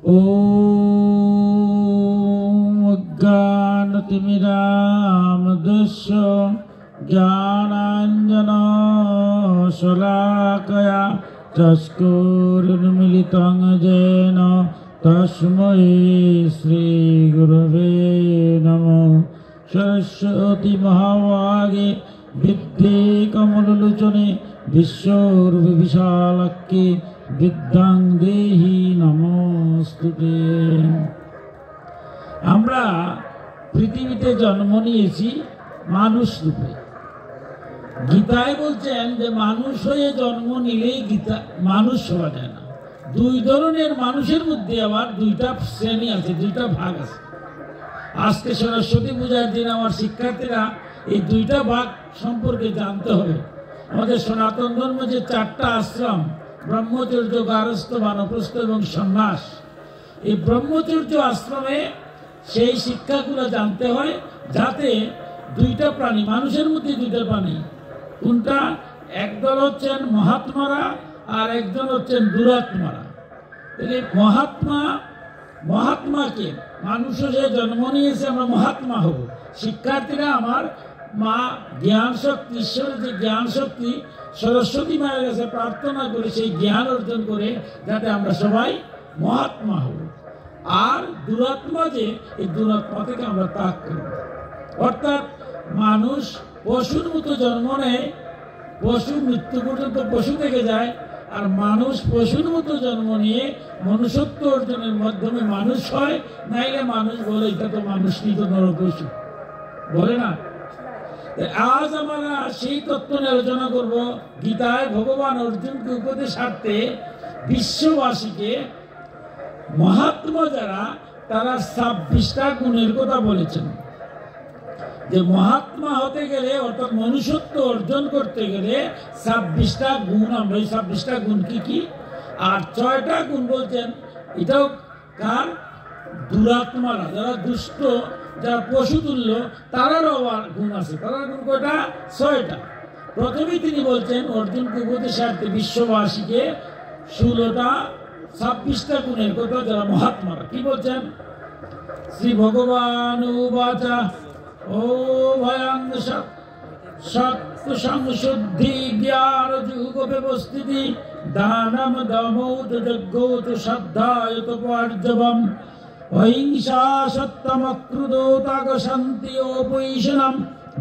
ॐ अज्ञानतिमिरान्धस्य ज्ञानाञ्जनशलाकया चक्षुरुन्मीलितं येन तस्मै श्रीगुरवे नमः। सरस्वती महाभागे विद्ये कमललोचने विश्वोर्विशालाख्ये विद्यां देहि नमोस्तुते। আমরা পৃথিবীতে জন্ম নিয়েছি মানুষ রূপে। গীতায় বলছেন যে মানুষ হয়ে জন্ম নিলেই গীতা মানুষ হওয়া যায় না। দুই ধরনের মানুষের মধ্যে আবার দুইটা শ্রেণী আছে, দুইটা ভাগ আছে। আজকে সরস্বতী পূজার দিন আমার শিক্ষার্থীরা এই দুইটা ভাগ সম্পর্কে জানতে হবে। আমাদের সনাতন ধর্ম যে চারটা আশ্রম, ব্রহ্মচর্য, গারস্থ, বানপ্রস্থ এবং সন্ন্যাস, এই ব্রহ্মচর্য আশ্রমে সেই শিক্ষাগুলো জানতে হয় যাতে দুইটা প্রাণী, মানুষের মধ্যে দুইটা প্রাণী, কোনটা? একদল হচ্ছেন মহাত্মারা আর একজন হচ্ছেন দুরাত্মারা। তাহলে মহাত্মাকে, মানুষ হয়ে জন্ম নিয়েছে আমরা মহাত্মা হব। শিক্ষার্থীরা আমার মা জ্ঞান শক্তি, ঈশ্বরের যে জ্ঞান শক্তি, সরস্বতী মায়ের কাছে প্রার্থনা করে সেই জ্ঞান অর্জন করে যাতে আমরা সবাই মহাত্মা হব। আর দুরাত্মা যে, এই দুরাত্মা থেকে আমরা ত্যাগ করব। অর্থাৎ মানুষ পশুর মতো জন্ম নেয়, পশু মৃত্যু পর্যন্ত পশু থেকে যায়, আর মানুষ পশুর মতো জন্ম নিয়ে মনুষ্যত্ব অর্জনের মাধ্যমে মানুষ হয়। নাইলে মানুষ বলে এটা তো মানুষ নিত নরপশু, বলে না। আজ আমরা সেই তত্ত্ব নিয়ে আলোচনা করব। গীতায় ভগবান অর্জুনকে উপদেশার্থে বিশ্ববাসীকে মহাত্মা যারা, তারা 26টা গুণের কথা বলেছেন। যে মহাত্মা হতে গেলে, অর্থাৎ মনুষ্যত্ব অর্জন করতে গেলে 26টা গুণ। আমরা এই 26টা গুণ কি কি? আর 6টা গুণ বলছেন, এটাও কার? দুরাত্মারা, যারা দুষ্ট, যারা পশুতুল্য, তারারও আবার গুণ আছে। তারার গুণ কয়টা? 6টা। প্রথমেই তিনি বলছেন অর্জুনকে উপদেশার্থে বিশ্ববাসীকে 26টা গুণের কথা, যারা মহাত্মারা। কি বলছেন? শ্রী ভগবান উবাচা ও ভয়াং সত্য সংশুদ্ধি জ্ঞান যুগ ব্যবস্থিতি দানম দমৌত যজ্ঞৌত শ্রদ্ধায়ত পার্যবম অহিংসা সত্যম ক্রুদোতাগ শান্তি উপৈশনম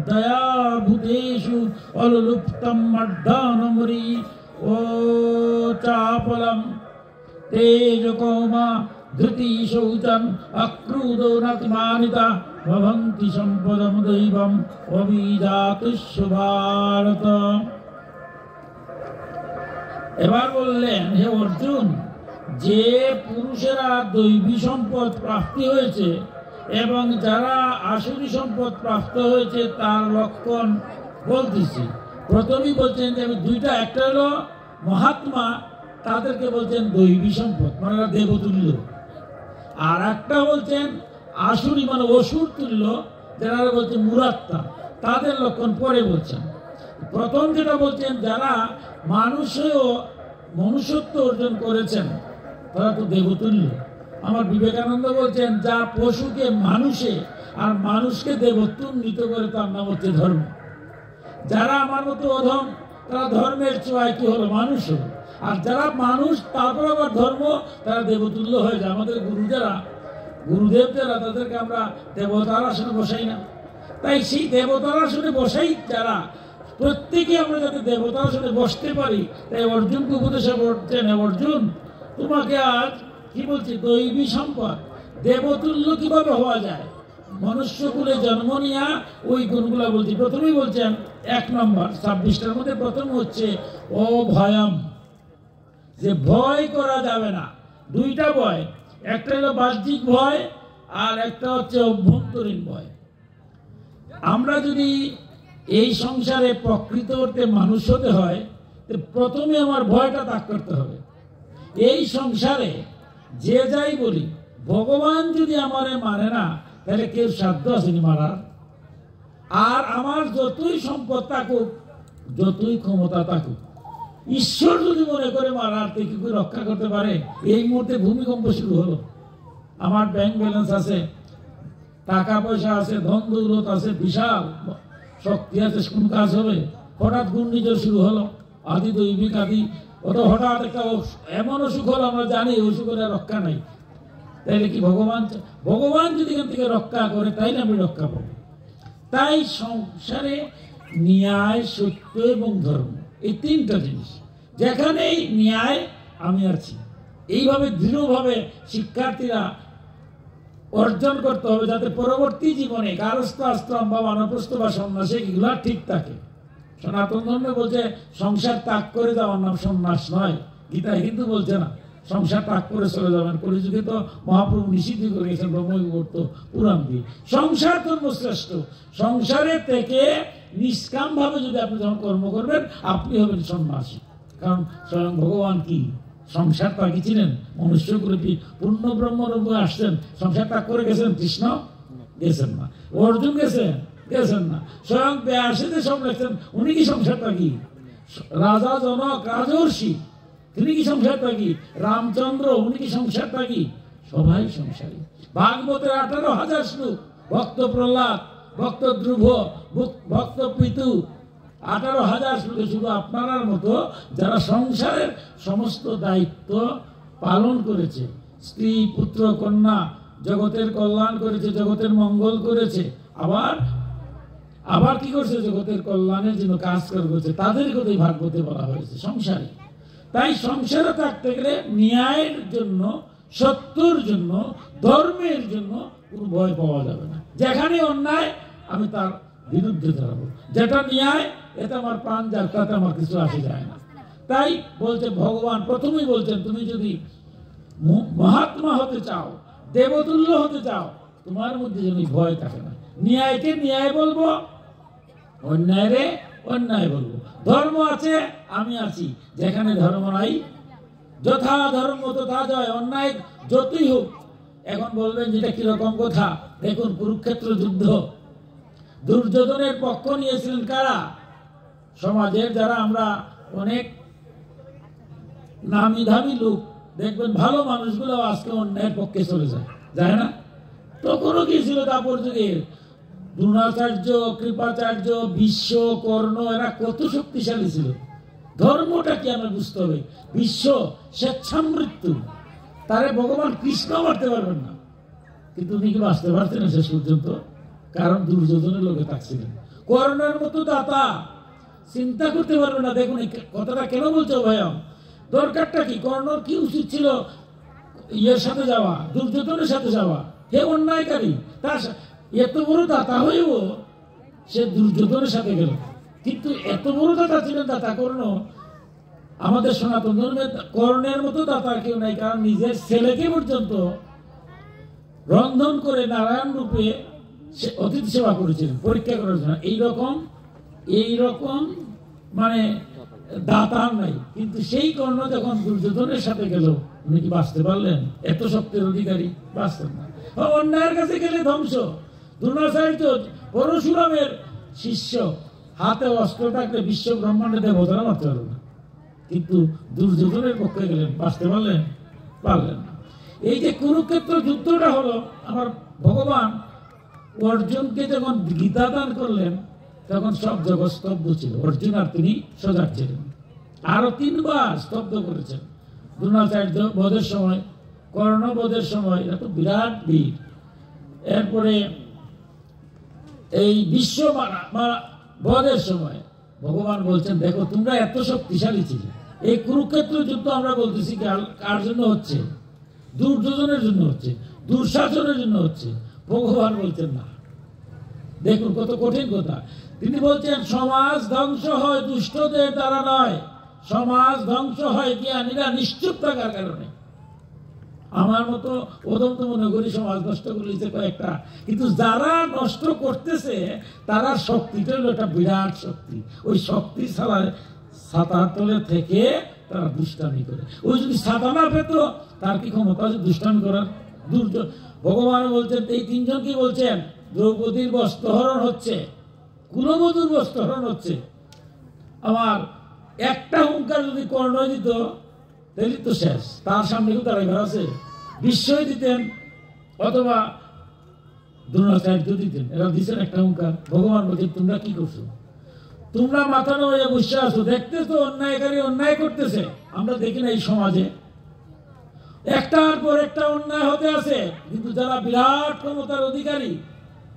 দয়া ভূতেষু অলুপ্তম মর্দানমরি ও চাপলম তেজ কৌমা ধৃতি শৌচম অক্রুদো নাতিমানিতা ভবন্তি সম্পদম দৈবম অভিজাতুষ্য ভারত। এবার বললেন, হে অর্জুন, যে পুরুষেরা দৈবী সম্পদ প্রাপ্তি হয়েছে এবং যারা আসুরী সম্পদ প্রাপ্ত হয়েছে তার লক্ষণ বলতেছি। প্রথমেই বলছেন যে আমি দুইটা, একটা হলো মহাত্মা, তাদেরকে বলছেন দৈবী সম্পদ, মানে দেবতুল্য। আর একটা বলছেন আসুরি, মানে অসুর তুল্য, যারা বলছেন মুরাত্মা, তাদের লক্ষণ পরে বলছেন। প্রথম যেটা বলছেন, যারা মানুষেও মনুষ্যত্ব অর্জন করেছেন তারা তো দেবতুল্য। আমার বিবেকানন্দ বলছেন, যা পশুকে মানুষে আর মানুষকে দেবত্ব উন্নীত করে তার নাম হচ্ছে ধর্ম। যারা আমার মতো অধম, তারা ধর্মের ছোঁয়ায় কি হলো? মানুষ হলো। আর যারা মানুষ তারপর আবার ধর্ম, তারা দেবতুল্য হয়ে যায়। আমাদের গুরুদেব যারা, তাদেরকে আমরা দেবতার আসনে বসাই না। তাই সেই দেবতার আসনে বসাই যারা, প্রত্যেকে আমরা যাতে দেবতার আসনে বসতে পারি, তাই অর্জুনকে উপদেশ করছেন, অর্জুন তোমাকে আজ কি বলছি, দৈবী সম্পদ দেবতুল্য কিভাবে হওয়া যায়, মনুষ্যকুলে জন্ম নিয়া ওই গুণগুলা বলছি। প্রথমেই বলছেন 1 নম্বর 26টার মধ্যে প্রথম হচ্ছে ও ভয়ম, যে ভয় করা যাবে না। দুইটা ভয়, একটা হলো বাহ্যিক ভয় আর একটা হচ্ছে অভ্যন্তরীণ ভয়। আমরা যদি এই সংসারে প্রকৃত অর্থে মানুষ হতে হয়, প্রথমে আমার ভয়টা ত্যাগ করতে হবে। এই সংসারে যে যাই বলি, ভগবান যদি আমারে মানে না, তাহলে কেউ সাধ্য আসেনি মারার। আর আমার যতই সম্পদ থাকুক, যতই ক্ষমতা থাকুক, ঈশ্বর যদি মনে করে মারার, তে কি করে রক্ষা করতে পারে? এই মুহূর্তে ভূমিকম্প শুরু হলো, আমার ব্যাংক ব্যালেন্স আছে, টাকা পয়সা আছে, ধন দৌলত আছে, বিশাল শক্তি আছে, কোন কাজ হবে? হঠাৎ ঘূর্ণিঝড় শুরু হলো, আদি দৈবিক আদি, অত হঠাৎ একটা এমন অসুখ হলো, আমরা জানি অসুখের রক্ষা নাই। তাইলে কি ভগবান যদি এখান থেকে রক্ষা করে তাইলে আমি রক্ষা পাবো। তাই সংসারে ন্যায়, সত্য এবং ধর্ম, এই তিনটা জিনিস, যেখানেই ন্যায় আমি আছি, এইভাবে দৃঢ়ভাবে শিক্ষার্থীরা অর্জন করতে হবে, যাতে পরবর্তী জীবনে গারস্থ আশ্রম বা বানপ্রস্থ বা সন্ন্যাসে এগুলা ঠিক থাকে। সনাতন ধর্মে বলছে সংসার ত্যাগ করে যাওয়ার নাম সন্ন্যাস নয়, গীতায় কিন্তু বলছে না সংসার ত্যাগ করে চলে যাবেন। কলিযুগে তো মহাপ্রভু নিষিদ্ধ করে গেছেন ব্রহ্মবিবর্ত পুরাণ দিয়ে। সংসার ধর্ম শ্রেষ্ঠ। সংসারের থেকে নিষ্কাম ভাবে যদি আপনি যখন কর্ম করবেন, আপনি হবেন সন্ন্যাসী। কারণ স্বয়ং ভগবান কি সংসার ত্যাগী ছিলেন, মনুষ্য রূপী পূর্ণ ব্রহ্মরূপে আসছেন, সংসার ত্যাগ করে গেছেন? কৃষ্ণ গেছেন না, অর্জুন গেছেন না, স্বয়ং ব্যাসে সব লেখছেন, উনি কি সংসার ত্যাগী? রাজা জনক রাজর্ষি, তিনি কি সংসার ত্যাগী? রামচন্দ্র, উনি কি সংসার ত্যাগী? সবাই সংসারী। ভাগবতের 18,000 শ্লোক, ভক্ত প্রহ্লাদ, ভক্ত ধ্রুব, ভক্ত পিতু, 18,000 শ্লোকে শুধু আপনার মতো যারা সংসারের সমস্ত দায়িত্ব পালন করেছে, স্ত্রী পুত্র কন্যা, জগতের কল্যাণ করেছে, জগতের মঙ্গল করেছে, আবার কি করছে? জগতের কল্যাণের জন্য কাজ করেছে, তাদের কথাই ভাগবতে বলা হয়েছে সংসারী। তাই সংসারে থাকতে গেলে ন্যায়ের জন্য, সত্যর জন্য, ধর্মের জন্য কোনো ভয় পাওয়া যাবে না। যেখানে অন্যায় আমি তার বিরুদ্ধে দাঁড়াবো, যেটা ন্যায় এটা আমার প্রাণ যাক, তাতে আমার কিছু আসে যায় না। তাই বলছে ভগবান প্রথমেই বলছেন, তুমি যদি মহাত্মা হতে চাও, দেবতুল্য হতে চাও, তোমার মধ্যে যেন ভয় থাকে না। ন্যায়কে ন্যায় বলবো, অন্যায় অন্যায় বলবো। ধর্ম আছে, আমি আছি, যেখানে ধর্ম নাই যথা ধর্ম তথা জয়, অন্যায় যতই হোক। এখন বলবেন যেটা কিরকম কথা, দেখুন কুরুক্ষেত্র যুদ্ধ, দুর্যোধনের পক্ষ নিয়েছিলেন কারা? সমাজের যারা আমরা অনেক নামি দামি লোক, দেখবেন ভালো মানুষগুলো আজকে অন্যায়ের পক্ষে চলে যায় না? তখনও কি ছিল দাপর যুগে? দ্রোণাচার্য, কৃপাচার্য, বিশ্ব, কর্ণ, এরা কত শক্তিশালী ছিল। ধর্মটা কি আমরা বুঝতে হবে। বিশ্ব স্বেচ্ছামৃত্যু, তারে ভগবান কৃষ্ণ মারতে পারবেন না, কিন্তু উনি কি বাঁচতে পারতেন না শেষ পর্যন্ত? কারণ দুর্যোধনের লোকে থাকছিলেন। কর্ণের মতো দাতা চিন্তা করতে পারবে না। দেখুন এই কথাটা কেন বলছো ভয়ম, দরকারটা কি? কর্ণর কি উচিত ছিল? ইয়ের সাথে যাওয়া, দুর্যোধনের সাথে যাওয়া। হে অন্যায়কারী, তার এত বড় দাতা হয়েও সে দুর্যোধনের সাথে গেল। কিন্তু এত বড় দাতা ছিলেন দাতা কর্ণ। আমাদের সনাতন ধর্মে কর্ণের মতো দাতা কেউ নাই, কারণ নিজের ছেলেকে পর্যন্ত রন্ধন করে নারায়ণ রূপে অতিথি সেবা করেছিলেন পরীক্ষা করার জন্য। এইরকম মানে দাতার নাই। কিন্তু সেই কর্ণ যখন দুর্যোধনের সাথে গেল, উনি কি বাঁচতে পারলেন? এত শক্তির অধিকারী বাঁচতেন না। অন্যায়ের কাছে গেলে ধ্বংস। দ্রোণাচার্য পরশুরামের শিষ্য, হাতে অস্ত্র থাকলে বিশ্ব ব্রহ্মাণ্ডে দেবতারা মারতে পারবে না, কিন্তু দুর্যোধনের পক্ষে গেলেন, বাঁচতে পারলেন না। এই যে কুরুক্ষেত্র যুদ্ধটা হলো, আমার ভগবান অর্জুনকে যখন গীতা দান করলেন, তখন সব জগৎ স্তব্ধ ছিল। অর্জুন আর তিনি সজাগ ছিলেন। আরো 3 বার স্তব্ধ করেছেন। দ্রোণাচার্য বধের সময়, কর্ণ বধের সময়, এটা তো বিরাট বীর। এরপরে এই বিশ্ব বধের সময় ভগবান বলছেন, দেখো তোমরা এত শক্তিশালী ছিলে। এই কুরুক্ষেত্র যুদ্ধ আমরা বলতেছি কার জন্য হচ্ছে? দুর্যোধনের জন্য হচ্ছে, দুঃশাসনের জন্য হচ্ছে। ভগবান বলছেন না। দেখুন কত কঠিন কথা। তিনি বলছেন সমাজ ধ্বংস হয় দুষ্টদের দ্বারা নয়, সমাজ ধ্বংস হয় জ্ঞানীরা নিশ্চুপ থাকার কারণে। আমার মতো প্রথম তো মনে করি সমাজ নষ্ট করেছে কয়েকটা, কিন্তু যারা নষ্ট করতেছে তারা শক্তিটা হলো একটা বিরাট শক্তি। ওই শক্তি ছাতার তলে থেকে তারা দুষ্টামি করে। ওই যদি ছাতা না পেত, তার কি ক্ষমতা আছে দুষ্টামি করার? ভগবান বলছেন, এই 3 জন কি বলছেন? দ্রৌপদীর বস্ত্রহরণ হচ্ছে, কুলবধূর বস্ত্রহরণ হচ্ছে। আমার একটা হুঙ্কার যদি কর্ণ দিত, তাহলে তো শেষ। তার সামনে কেউ দাঁড়াইবার আছে? বিশ্বই দিতেন, অথবা দ্রোণাচার্য দিতেন, এরা দিচ্ছেন একটা হুঙ্কার। ভগবান বলছেন তোমরা কি করছো? তোমরা মাথা নড়িয়ে বসে আছো, দেখতেছো অন্যায়কারী অন্যায় করতেছে। আমরা দেখি না এই সমাজে একটার পর একটা অন্যায় হতে আছে, কিন্তু যারা বিরাট ক্ষমতার অধিকারী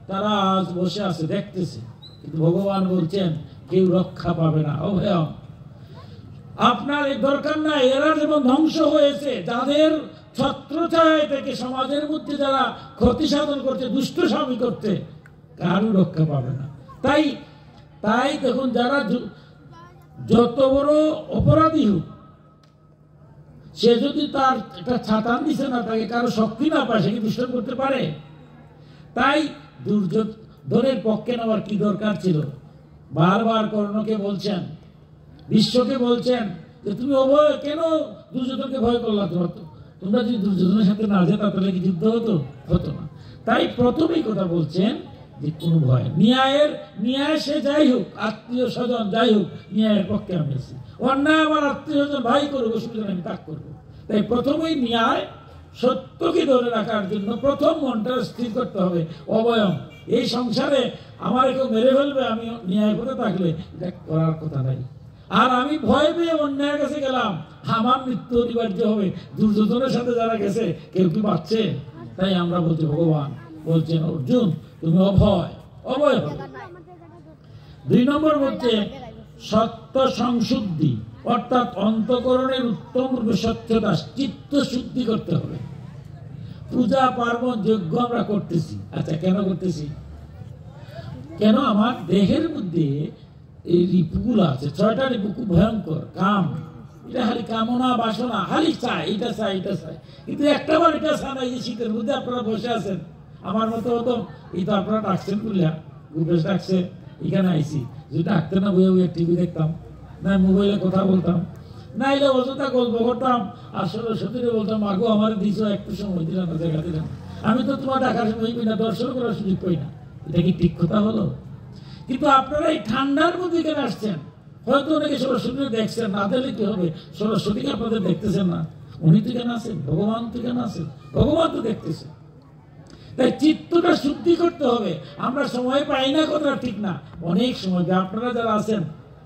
তারা আজ বসে আছে দেখতেছে। কিন্তু ভগবান বলছেন কেউ রক্ষা পাবে না, অভয়ম। আপনার এই দরকার নাই। এরা যেমন ধ্বংস হয়েছে, যাদের ছত্রছায়া থেকে সমাজের মধ্যে যারা ক্ষতি সাধন করছে, দুষ্ট স্বামী করতে, কারও রক্ষা পাবে না। তাই তাই দেখুন, যারা যত বড় অপরাধী হোক, সে যদি তার একটা ছাতান দিছে না, তাকে কারো শক্তি না পায়, সে কি দুষ্ট করতে পারে? তাই দুর্যোধনের পক্ষে নেওয়ার কি দরকার ছিল? বারবার কর্ণকে বলছেন, বিশ্বকে বলছেন যে তুমি অভয় কেন দুর্যোধনকে ভয় করলা? তোমরা যদি দুর্যোধনের সাথে না যেত তাহলে কি যুদ্ধ হতো? হতো না। তাই প্রথমেই কথা বলছেন যে কোন ভয়, ন্যায় সে যাই হোক, আত্মীয় স্বজন যাই হোক, ন্যায়ের পক্ষে আমি আছি। অন্যায় আমার আত্মীয় স্বজন ভাই করবো, অসুবিধা আমি তাক করবো। তাই প্রথমেই ন্যায় সত্যকে ধরে রাখার জন্য প্রথম মনটা স্থির করতে হবে। অবয়ম, এই সংসারে আমার কেউ মেরে ফেলবে, আমি ন্যায় করে থাকলে এটা করার কথা নাই। আর আমি ভয় পেয়ে অন্যায়ের কাছে গেলাম, আমার মৃত্যু অনিবার্য হবে। দুর্যোধনের সাথে যারা গেছে কেউ কি বাঁচছে? তাই আমরা বলছি, ভগবান বলছেন অর্জুন তুমি অভয় হবে। 2 নম্বর বলছে সত্য সংশুদ্ধি, অর্থাৎ অন্তঃকরণের উত্তম রূপে স্বচ্ছতা, চিত্ত শুদ্ধি করতে হবে। পূজা পার্বণ যজ্ঞ আমরা করতেছি, আচ্ছা কেন করতেছি? কেন? আমার দেহের মধ্যে এই রিপুগুলো আছে, 6টা রিপু, খুব ভয়ঙ্কর। কাম, এটা খালি কামনা বাসনা, খালি চাই, এটা চাই এটা চাই, কিন্তু একটা বার এটা চায় না। এই শীতের মধ্যে আপনারা বসে আছেন, আমার মতো হতো, এই তো আপনারা ডাকছেন করলেন, গ্রুপেশ ডাকছে, এখানে আইসি। যদি ডাকতে না বইয়ে বইয়ে টিভি দেখতাম, না মোবাইলে কথা বলতাম, না এলে অযথা গল্প করতাম, আর সরস্বতীরে বলতাম আগো আমার দিয়েছ, একটু সময় দিলাম না, জায়গা দিলাম। আমি তো তোমার ডাকার সময় পাই না, দর্শন করার সুযোগ পাই না। এটা কি ঠিক কথা হলো? কিন্তু আপনারা এই ঠান্ডার মধ্যে এখানে আসছেন, হয়তো অনেকে সরস্বতী দেখছেন, না দেখলে কি হবে? সরস্বতীকে আপনাদের দেখতেছেন না, উনি তো কেন আছেন, ভগবান তো কেন আছেন, ভগবান তো দেখতেছেন। তাই চিত্তটা শুদ্ধি করতে হবে। আমরা সময় পাই না, কথা ঠিক না, অনেক সময়। আপনারা যারা আছেন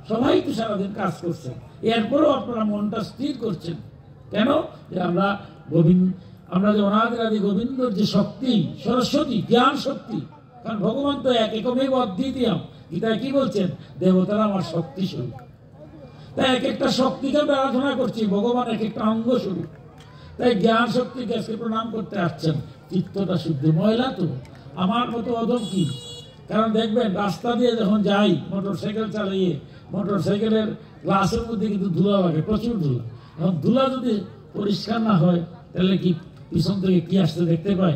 সবাই তো সারাদিন কাজ করছেন, এরপরেও আপনারা মনটা স্থির করছেন কেন? যে আমরা যে অনাদি গোবিন্দর যে শক্তি, সরস্বতী জ্ঞান শক্তি, কারণ ভগবান তো একমেব অদ্বিতীয়ম। গীতায় কি বলছেন? দেবতারা আমার শক্তি স্বরূপ। তাই এক একটা শক্তিকে আমরা আরাধনা করছি, ভগবান এক একটা অঙ্গ স্বরূপ। তাই জ্ঞান শক্তিকে আজকে প্রণাম করতে আসছেন। চিত্তটা শুদ্ধ। ময়লা তো আমার মতো অধম কি? কারণ দেখবেন রাস্তা দিয়ে যখন যাই মোটর সাইকেল চালিয়ে, মোটর সাইকেলের গ্লাসের মধ্যে কিন্তু ধুলা লাগে, প্রচুর ধুলা। এখন ধুলা যদি পরিষ্কার না হয় তাহলে কি পিছন থেকে কি আসতে দেখতে পাই?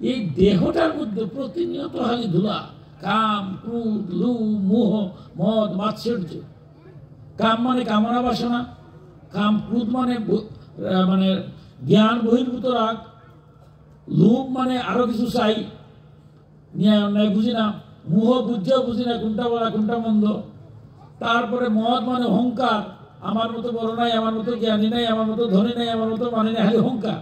এই দেহটার মধ্যে প্রতিনিয়ত খালি ধুলা। কাম, ক্রোধ, লোভ, মোহ, মদ, মাৎসর্য। কাম মানে কামনা বাসনা, কাম ক্রোধ মানে মানে জ্ঞান বহির্ভূত রাগ, লোভ মানে আরো কিছু চাই, ন্যায় অন্যায় বুঝি না, মোহ বুঝেও বুঝি না কোনটা বলা কোনটা মন্দ। তারপরে মদ মানে অহংকার, আমার মতো বড় নাই, আমার মতো জ্ঞানী নাই, আমার মতো ধনী নাই, আমার মতো মানে নাই, অহংকার।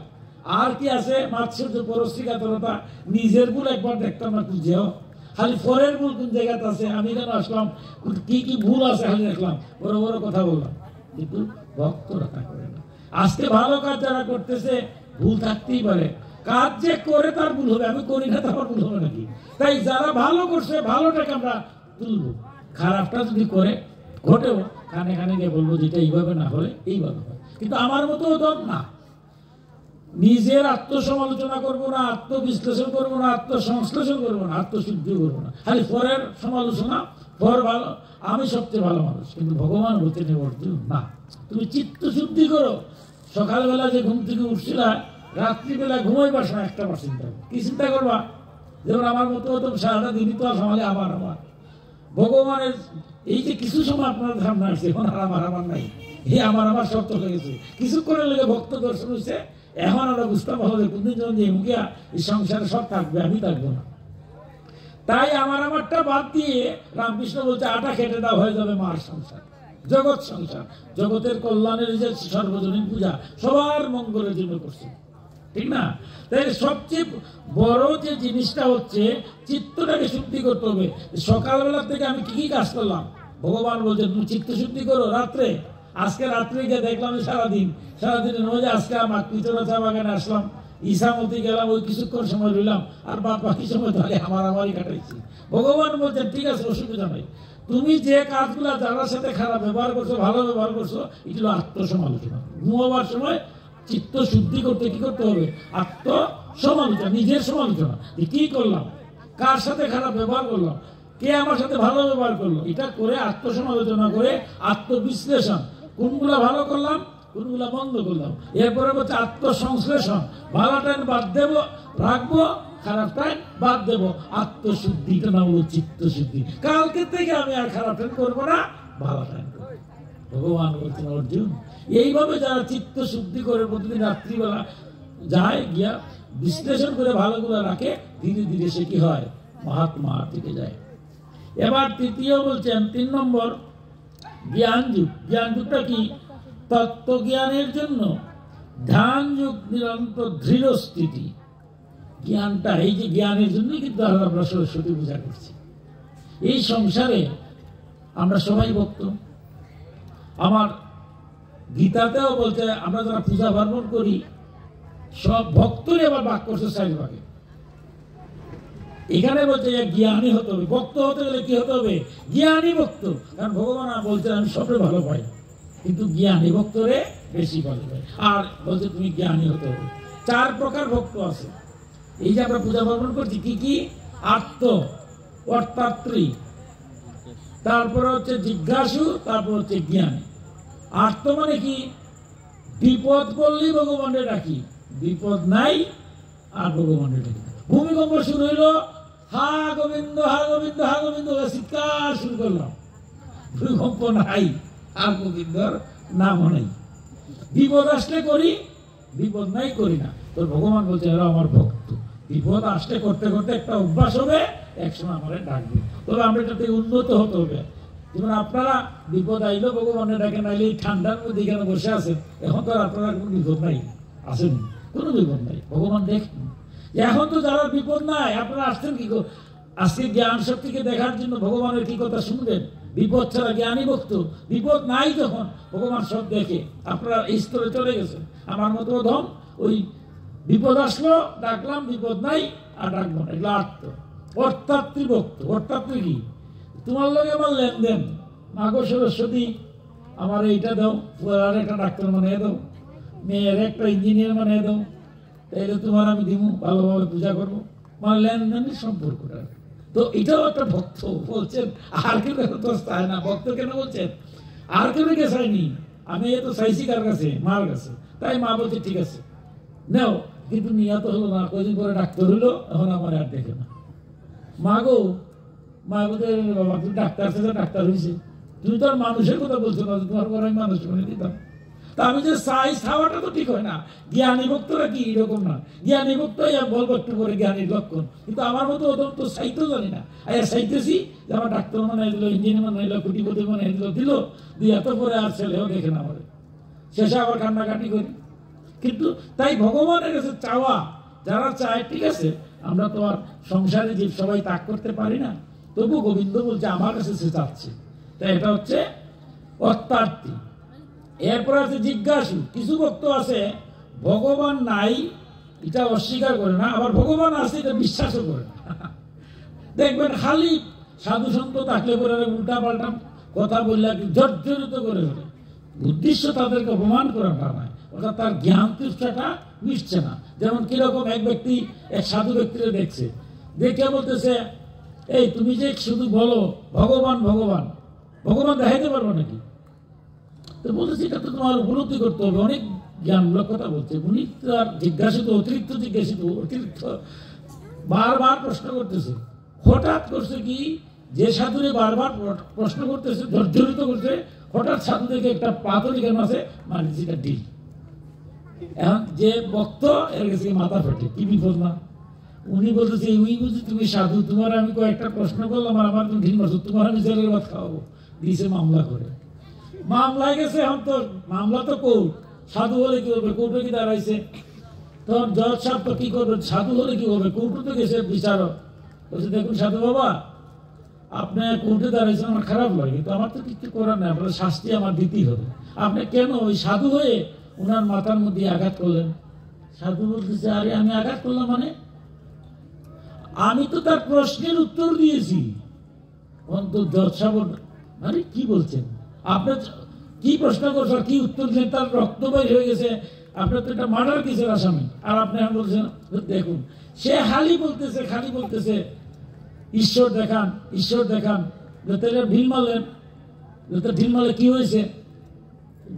আর কি আছে? মাৎসর্য, পরশ্রীকাতরতা, নিজের ভুল একবার দেখতাম না খুঁজেও, খালি পরের ভুল কোন জায়গাতে আছে, আমি কেন আসলাম, কি কি ভুল আছে খালি দেখলাম, বড় বড় কথা বললাম, কিন্তু ভক্তরা তা করে না। আজকে ভালো কাজ যারা করতেছে ভুল থাকতেই পারে, কাজ যে করে তার ভুল হবে, আমি করি না তার ভুল হবে নাকি? তাই যারা ভালো করছে ভালোটাকে আমরা তুলবো, খারাপটা যদি করে ঘটেও কানে কানে গিয়ে বলবো যেটা এইভাবে না হলে এইভাবে হয়। কিন্তু আমার মতো দম না, নিজের আত্মসমালোচনা করবো না, আত্মবিশ্লেষণ করবো না, আত্মসংশ্লেষণ করবো না, আত্মশুদ্ধি করবো না, খালি পরের সমালোচনা, পর ভালো, আমি সবচেয়ে ভালো মানুষ। কিন্তু ভগবান বলতে নেই অর্জুন, না, তুমি চিত্ত শুদ্ধি করো। সকালবেলা যে ঘুম থেকে উঠছিলা, রাত্রিবেলা ঘুমাইবার সময় একটা বার চিন্তা করো। কি চিন্তা করবা? যেমন আমার মতো হতো সারাটা দিনই তো সমাজে আমার ভগবানের এই যে কিছু সময় আপনার ধারণা আসছে, এখন আর আমার নাই, এই আমার শক্ত হয়ে গেছে। কিছু করে লেগে ভক্ত দর্শন হয়েছে, এখন আমরা বুঝতে পারবো যে কোনদিন যখন যে মুখিয়া এই সংসারে সব থাকবে, আমি থাকবো না। তাই আমারটা বাদ দিয়ে রামকৃষ্ণ বলছে আটা খেটে দাও, হয়ে যাবে মার সংসার, জগৎ সংসার। জগতের কল্যাণের যে সর্বজনীন পূজা, সবার মঙ্গলের জন্য করছে। ঠিক না? তাই সবচেয়ে বড় যে জিনিসটা হচ্ছে চিত্তটাকে শুদ্ধি করতে হবে। সকালবেলা থেকে আমি কি কি কাজ করলাম, ভগবান বলছেন তুমি চিত্ত শুদ্ধি করো রাত্রে। আজকে রাত্রে গিয়ে দেখলাম সারাদিনের মধ্যে আজকে আমার পিতরা চা বাগানে আসলাম, ইসামতি গেলাম, ওই কিছুক্ষণ সময় রইলাম, আর বাকি সময় তাহলে আমারই কাটাইছি। ভগবান বলছেন ঠিক আছে, অসুবিধা নাই, তুমি যে কাজগুলা যার সাথে খারাপ ব্যবহার করছো ভালো ব্যবহার করছো, এগুলো আত্মসমালোচনা। ঘুমাবার সময় চিত্ত শুদ্ধি করতে কি করতে হবে? আত্মসমালোচনা, নিজের সমালোচনা। কি করলাম, কার সাথে খারাপ ব্যবহার করলাম, কে আমার সাথে ভালো ব্যবহার করলো, এটা করে আত্মসমালোচনা করে আত্মবিশ্লেষণ, কোনগুলা ভালো করলাম কোনগুলা বন্ধ করলাম। এরপরে হচ্ছে আত্মসংশ্লেষণ, ভালো টাইম বাদ দেব রাখবো, খারাপ টাইম বাদ দেব। আত্মশুদ্ধিটা নাম হলো চিত্ত শুদ্ধি। কালকে থেকে আমি আর খারাপ টাইম করবো না, ভালো টাইম করবো। ভগবান বলছেন অর্জুন, এইভাবে যারা চিত্ত শুদ্ধি করে প্রতিদিন রাত্রিবেলা যায়, গিয়া বিশ্লেষণ করে ভালোগুলো রাখে, ধীরে ধীরে সে কি হয়? মহাত্মা থেকে যায়। এবার তৃতীয় বলছেন 3 নম্বর জ্ঞান যুগ। জ্ঞান যুগটা কি? তত্ত্বজ্ঞানের জন্য ধ্যান যুগ, নিরন্তর দৃঢ় স্থিতি। জ্ঞানটা, এই যে জ্ঞানের জন্য কিন্তু আমরা সরস্বতী পূজা করছি। এই সংসারে আমরা সবাই ভক্ত। আমার গীতাতেও বলছে আমরা যারা পূজা পার্বণ করি সব ভক্তরই আবার ভাগ করছে 4 ভাগে। এখানে বলছে জ্ঞানী হতে হবে। ভক্ত হতে গেলে কি হতে হবে? জ্ঞানী ভক্ত। কারণ ভগবান বলছেন আমি সবরে ভালো পাই, কিন্তু জ্ঞানী ভক্তরে বেশি ভালো পাই। আর বলছে তুমি জ্ঞানী হতে হবে। 4 প্রকার ভক্ত আছে। এই যে আমরা পূজা পার্বণ করছি, কি কি? আর্ত, অর্থাত্রী, তারপরে হচ্ছে জিজ্ঞাসু, তারপর হচ্ছে জ্ঞানী। আর্ত মানে কি? বিপদ পড়লেই ভগবানের ডাকি, বিপদ নাই আর ভগবানের ডাকি। ভূমিকম্প শুরু হইলো, হা গোবিন্দ হা গোবিন্দ হা গোবিন্দ চিৎকার শুরু করলাম, ভূমিকম্প নাই আর গোবিন্দর নামও নাই। বিপদ আসলে করি, বিপদ নাই করি না। তো ভগবান বলছে এরা আমার ভক্ত। বিপদ আসলে করতে করতে একটা অভ্যাস হবে, একসময় আমাদের ডাকবে। তবে আমরা এটাতে উন্নত হতে হবে। যেমন আপনারা বিপদ আইলো ভগবানের ডাকে, নাইলে এই ঠান্ডার মধ্যে এখানে বসে আছেন, এখন তো আর আপনারা কোনো বিপদ নাই, আসেন কোনো বিপদ নাই, ভগবান দেখেন। এখন তো যারা বিপদ নাই, আপনারা আসছেন কি? আজকে জ্ঞান শক্তিকে দেখার জন্য ভগবানের কি কথা শুনবেন? বিপদ ছাড়া জ্ঞানী ভক্ত। বিপদ নাই যখন, ভগবান সব দেখে। আপনারা এই স্তরে চলে গেছেন। আমার মতো ধম, ওই বিপদ আসলো ডাকলাম, বিপদ নাই আর ডাকবো না, এগুলো আত্ম অর্থাত্রী ভক্ত। অর্থাত্রী কি? তোমার লগে আমার লেনদেন, মাগো সরস্বতী আমার এইটা দাও, আর একটা ডাক্তার বানিয়ে দাও, মেয়ের একটা ইঞ্জিনিয়ার বানিয়ে দাও, তাইলে তোমার আমি দিব, ভালোভাবে পূজা করবো। আমার লেনদেনের সম্পর্কটা। তো এটাও একটা ভক্ত। বলছেন আর কেউ তো চায় না, ভক্ত কেন বলছেন? আর কেউ কে চাইনি, আমি এত চাইছি কার কাছে? মার কাছে। তাই মা বলছে ঠিক আছে নেও, কিন্তু নিহত হলো না। কদিন পরে ডাক্তার হলো, এখন আমার আর দেখে না। মা গো, মা বলতে বাবা তুমি ডাক্তার সাথে ডাক্তার হয়েছে, তুমি তো আর মানুষের কথা বলছো না, তোমার পর আমি মানুষ করে দিতাম। তা আমি যে চাই, চাওয়াটা তো ঠিক হয় না। জ্ঞানী ভক্তরা কি এরকম না? জ্ঞানী ভক্তই বলবো একটু করে জ্ঞানীর লক্ষণ, কিন্তু আমার মতো ওদের তো চাইতেও জানি না। আর চাইতেছি যে আমার ডাক্তার বানাই দিল, ইঞ্জিনিয়ার বানাই দিল, কোটিপতি বানাই দিল, দিয়ে এত করে আর ছেলেও দেখে না, আমাদের শেষে আবার কান্নাকাটি করি। কিন্তু তাই ভগবানের কাছে চাওয়া, যারা চায় ঠিক আছে, আমরা তো আর সংসারে জীব সবাই ত্যাগ করতে পারি না, তবু গোবিন্দ বলছে আমার কাছে সে চাচ্ছে। তাই এটা হচ্ছে অর্থার্থী। এরপর আছে জিজ্ঞাসু। কিছু ভক্ত আছে ভগবান নাই এটা অস্বীকার করে না, আবার ভগবান আছে এটা বিশ্বাসও করে না। দেখবেন খালি সাধু সন্ত থাকলে করে উল্টা পাল্টা কথা বললে জর্জরিত করে ফেলে। উদ্দেশ্য তাদেরকে অপমান করাটা নয়, অর্থাৎ তার জ্ঞান তৃষ্ণাটা মিশছে না। যেমন কিরকম এক ব্যক্তি এক সাধু ব্যক্তিরা দেখছে, দেখে বলতেছে এই তুমি যে শুধু বলো ভগবান ভগবান, ভগবান দেখাইতে পারবো নাকি? তো বলতেছি এটা তো তোমার উপলব্ধি করতে হবে। অনেক জ্ঞানমূলক কথা বলছে। উনি তার জিজ্ঞাসিত, অতিরিক্ত বারবার প্রশ্ন করতেছে। হঠাৎ করছে কি, যে সাধুরে বারবার প্রশ্ন করতেছে, জর্জরিত করছে, হঠাৎ সাধু থেকে একটা পাথরি কেন আছে, মানে সেটা ডিল। এখন যে বক্ত এর কাছে মাথা ফেটে, কি বিপদ না? উনি বলতেছে উনি বুঝি তুমি সাধু, তোমার আমি কয়েকটা প্রশ্ন করলাম আর আমার তুমি ঠিক মারছো, তোমার আমি জেলের ভাত খাওয়াবো। দিয়েছে মামলা করে, মামলায় গেছে। এখন তো মামলা তো কোর্ট, সাধু বলে কি করবে? কোর্টে কি দাঁড়াইছে? তখন জজ সাহেব তো কি করবে, সাধু হলে কি হবে, কোর্টে গেছে বিচারক, বলছে দেখুন সাধু বাবা আপনি কোর্টে দাঁড়িয়েছেন, আমার খারাপ লাগে, কিন্তু আমার তো কিছু করার নেই, আপনার শাস্তি আমার দিতেই হবে। আপনি কেন ওই সাধু হয়ে ওনার মাথার মধ্যে আঘাত করলেন? সাধু বলতেছে আরে আমি আঘাত করলাম মানে, আমি তো তার প্রশ্নের উত্তর দিয়েছি। অন্তত জজ সাহেব আরে কি বলছেন, আপনার কি প্রশ্ন করছেন, কি উত্তর দিলেন, তার রক্ত বাইর হয়ে গেছে, আপনার তো এটা মার্ডার কেসের আসামি, আর আপনি বলছেন। দেখুন সে খালি বলতেছে ঈশ্বর দেখান, ঈশ্বর দেখান। ঢিল মারলেন, ঢিল মারলে কি হয়েছে?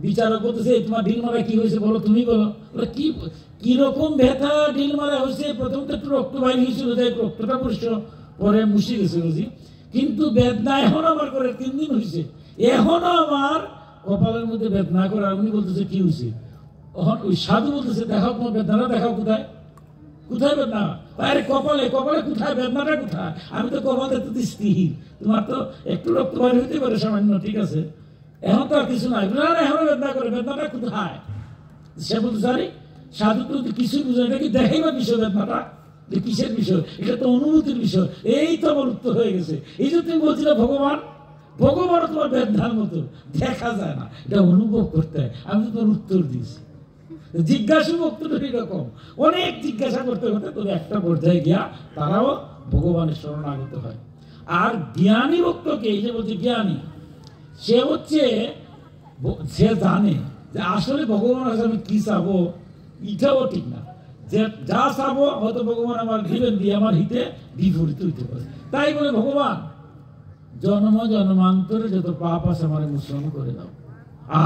বিচারক বলতেছে তোমার ঢিল মারা কি হয়েছে বলো, তুমি বলো। কি কিরকম ব্যথা ঢিল মারা হয়েছে? প্রথম তো একটু রক্ত বাইর হয়েছিল, রক্তটা পরিষ্কার পরে মুছে গেছে বুঝি, কিন্তু বেদনা এখন আমার করে 3 দিন হয়েছে, এখনো আমার কপালের মধ্যে বেদনা করে। উনি বলতেছে কি হয়েছে? ওই সাধু বলতেছে দেখাও তোমার বেদনাটা, দেখাও কোথায়, কোথায় বেদনা? আরে কপালে, কপালে কোথায়, বেদনাটা কোথায়? আমি তো কপাল দেখতে স্থির, তোমার তো একটু রক্ত বাইর হইতে পারে সামান্য, ঠিক আছে, এখন তো আর কিছু নাই, এখনো বেদনা করে, বেদনাটা কোথায়? সে বলতে আরে সাধু তো কিছু বুঝে, এটা কি দেখাইবা বিষয়, বেদনাটা কিসের বিষয়? এটা তো অনুভূতির বিষয়। এই তো আমার উত্তর হয়ে গেছে। এই যে তুমি বলছিলে ভগবান, ভগবান তোমার বেদনার মতো দেখা যায় না, এটা অনুভব করতে হয়। আমি তো তোমার উত্তর দিয়েছি। জিজ্ঞাসা বক্তব্য এরকম অনেক জিজ্ঞাসা করতে করতে তবে একটা পর্যায়ে গিয়া তারাও ভগবানের শরণাগত হয়। আর জ্ঞানী ভক্তকে, এই যে বলছে জ্ঞানী, সে হচ্ছে সে জানে যে আসলে ভগবানের কাছে আমি কি চাবো এটাও ঠিক না, যে যা চাবো হয়তো ভগবান আমার দিবেন দিয়ে আমার হিতে বিপরীত হইতে পারে। তাই বলে ভগবান জন্ম জন্মান্তরে যত পাপ আছে আমার মোচন করে দাও,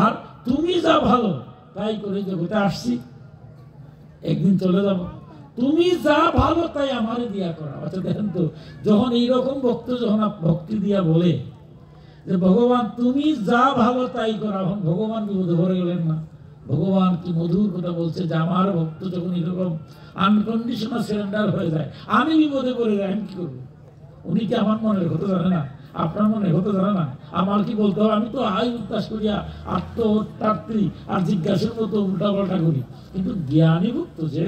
আর তুমি যা ভালো তাই করে জগতে আসছি, একদিন চলে যাব, তুমি যা ভালো তাই আমারে দিয়া করা। আচ্ছা দেখেন তো, যখন এইরকম ভক্ত যখন ভক্তি দিয়া বলে যে ভগবান তুমি যা ভালো তাই করা, এখন ভগবান বিপদে ভরে গেলেন না? ভগবান কি মধুর কথা বলছে যে আমার ভক্ত যখন এরকম আনকন্ডিশনাল সারেন্ডার হয়ে যায়, আমি বিপদে পড়ে যাই, আমি কি করবো? উনি কি আমার মনের কথা জানে না? আপনার মনে কথা জানে না? আমার কি বলতে হবে? আমি তো আয় উত্তাস করিয়া আত্মতাত্ত্বী আর জিজ্ঞাসার মতো উল্টা পাল্টা করি, কিন্তু জ্ঞানী ভক্ত যে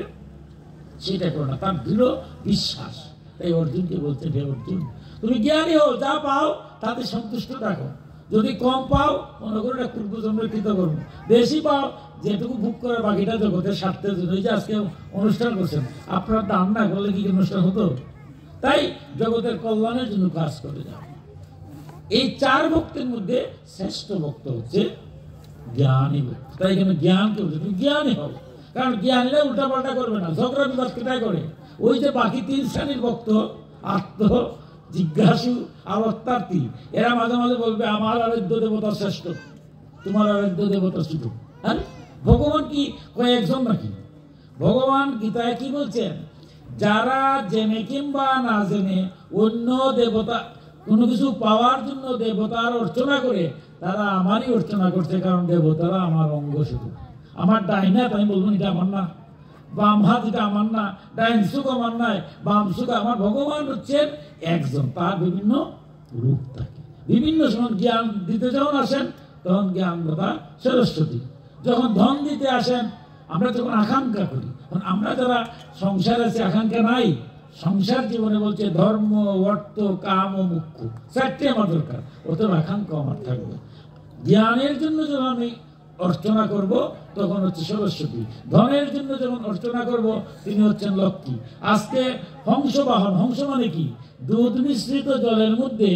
সেটা করে না, তার দৃঢ় বিশ্বাস। তাই অর্জুনকে বলছে হে অর্জুন তুমি জ্ঞানী হও, যা পাও তাতে সন্তুষ্ট থাকো, যদি কম পাও মনে করো এটা পূর্বজন্মের কৃতকর্ম, বেশি পাও যেটুকু ভোগ করে বাকিটা জগতের স্বার্থের জন্য। এই যে আজকে অনুষ্ঠান করছেন, আপনার দান না করলে কি অনুষ্ঠান হতো? তাই জগতের কল্যাণের জন্য কাজ করে যাও। এই 4 ভক্তের মধ্যে শ্রেষ্ঠ ভক্ত হচ্ছে জ্ঞানী ভক্ত। তাই এখানে জ্ঞানকে বলছে তুমি জ্ঞানী হও, কারণ জ্ঞানীরা উল্টা পাল্টা করবে না, ঝগড়া বিবাদ কেটাই করে। ওই যে বাকি 3 শ্রেণীর ভক্ত, আত্ম জিজ্ঞাসু আর অত্যার্থী, এরা মাঝে মাঝে বলবে আমার আরাধ্য দেবতা শ্রেষ্ঠ, তোমার আরাধ্য দেবতা ছোট। আরে ভগবান কি কয়েকজন নাকি? ভগবান গীতায় কি বলছেন? যারা জেনে কিংবা না জেনে অন্য দেবতা কোনো কিছু পাওয়ার জন্য দেবতার অর্চনা করে, তারা আমারই অর্চনা করছে, কারণ দেবতারা আমার অঙ্গ শুধু। আমার ডাইন হাত আমি বলবো এটা আমার না, বাম হাত এটা আমার না, ডাইন সুখ আমার নাই, বাম সুখ আমার। ভগবান হচ্ছেন একজন, তার বিভিন্ন রূপ থাকে। বিভিন্ন সময় জ্ঞান দিতে যখন আসেন তখন জ্ঞান দাতা সরস্বতী, যখন ধন দিতে আসেন আমরা যখন আকাঙ্ক্ষা করি, আমরা যারা সংসার আছে আকাঙ্ক্ষা নাই, সংসার জীবনে বলছে ধর্ম অর্থ কাম ও মুখ্য 4টে আমার দরকার, অতএব আকাঙ্ক্ষা আমার থাকবে। জ্ঞানের জন্য যখন আমি অর্চনা করব তখন হচ্ছে সরস্বতী, ধনের জন্য যখন অর্চনা করব তিনি হচ্ছেন লক্ষ্মী। আজকে হংস বাহন, হংস মানে কি? দুধ মিশ্রিত জলের মধ্যে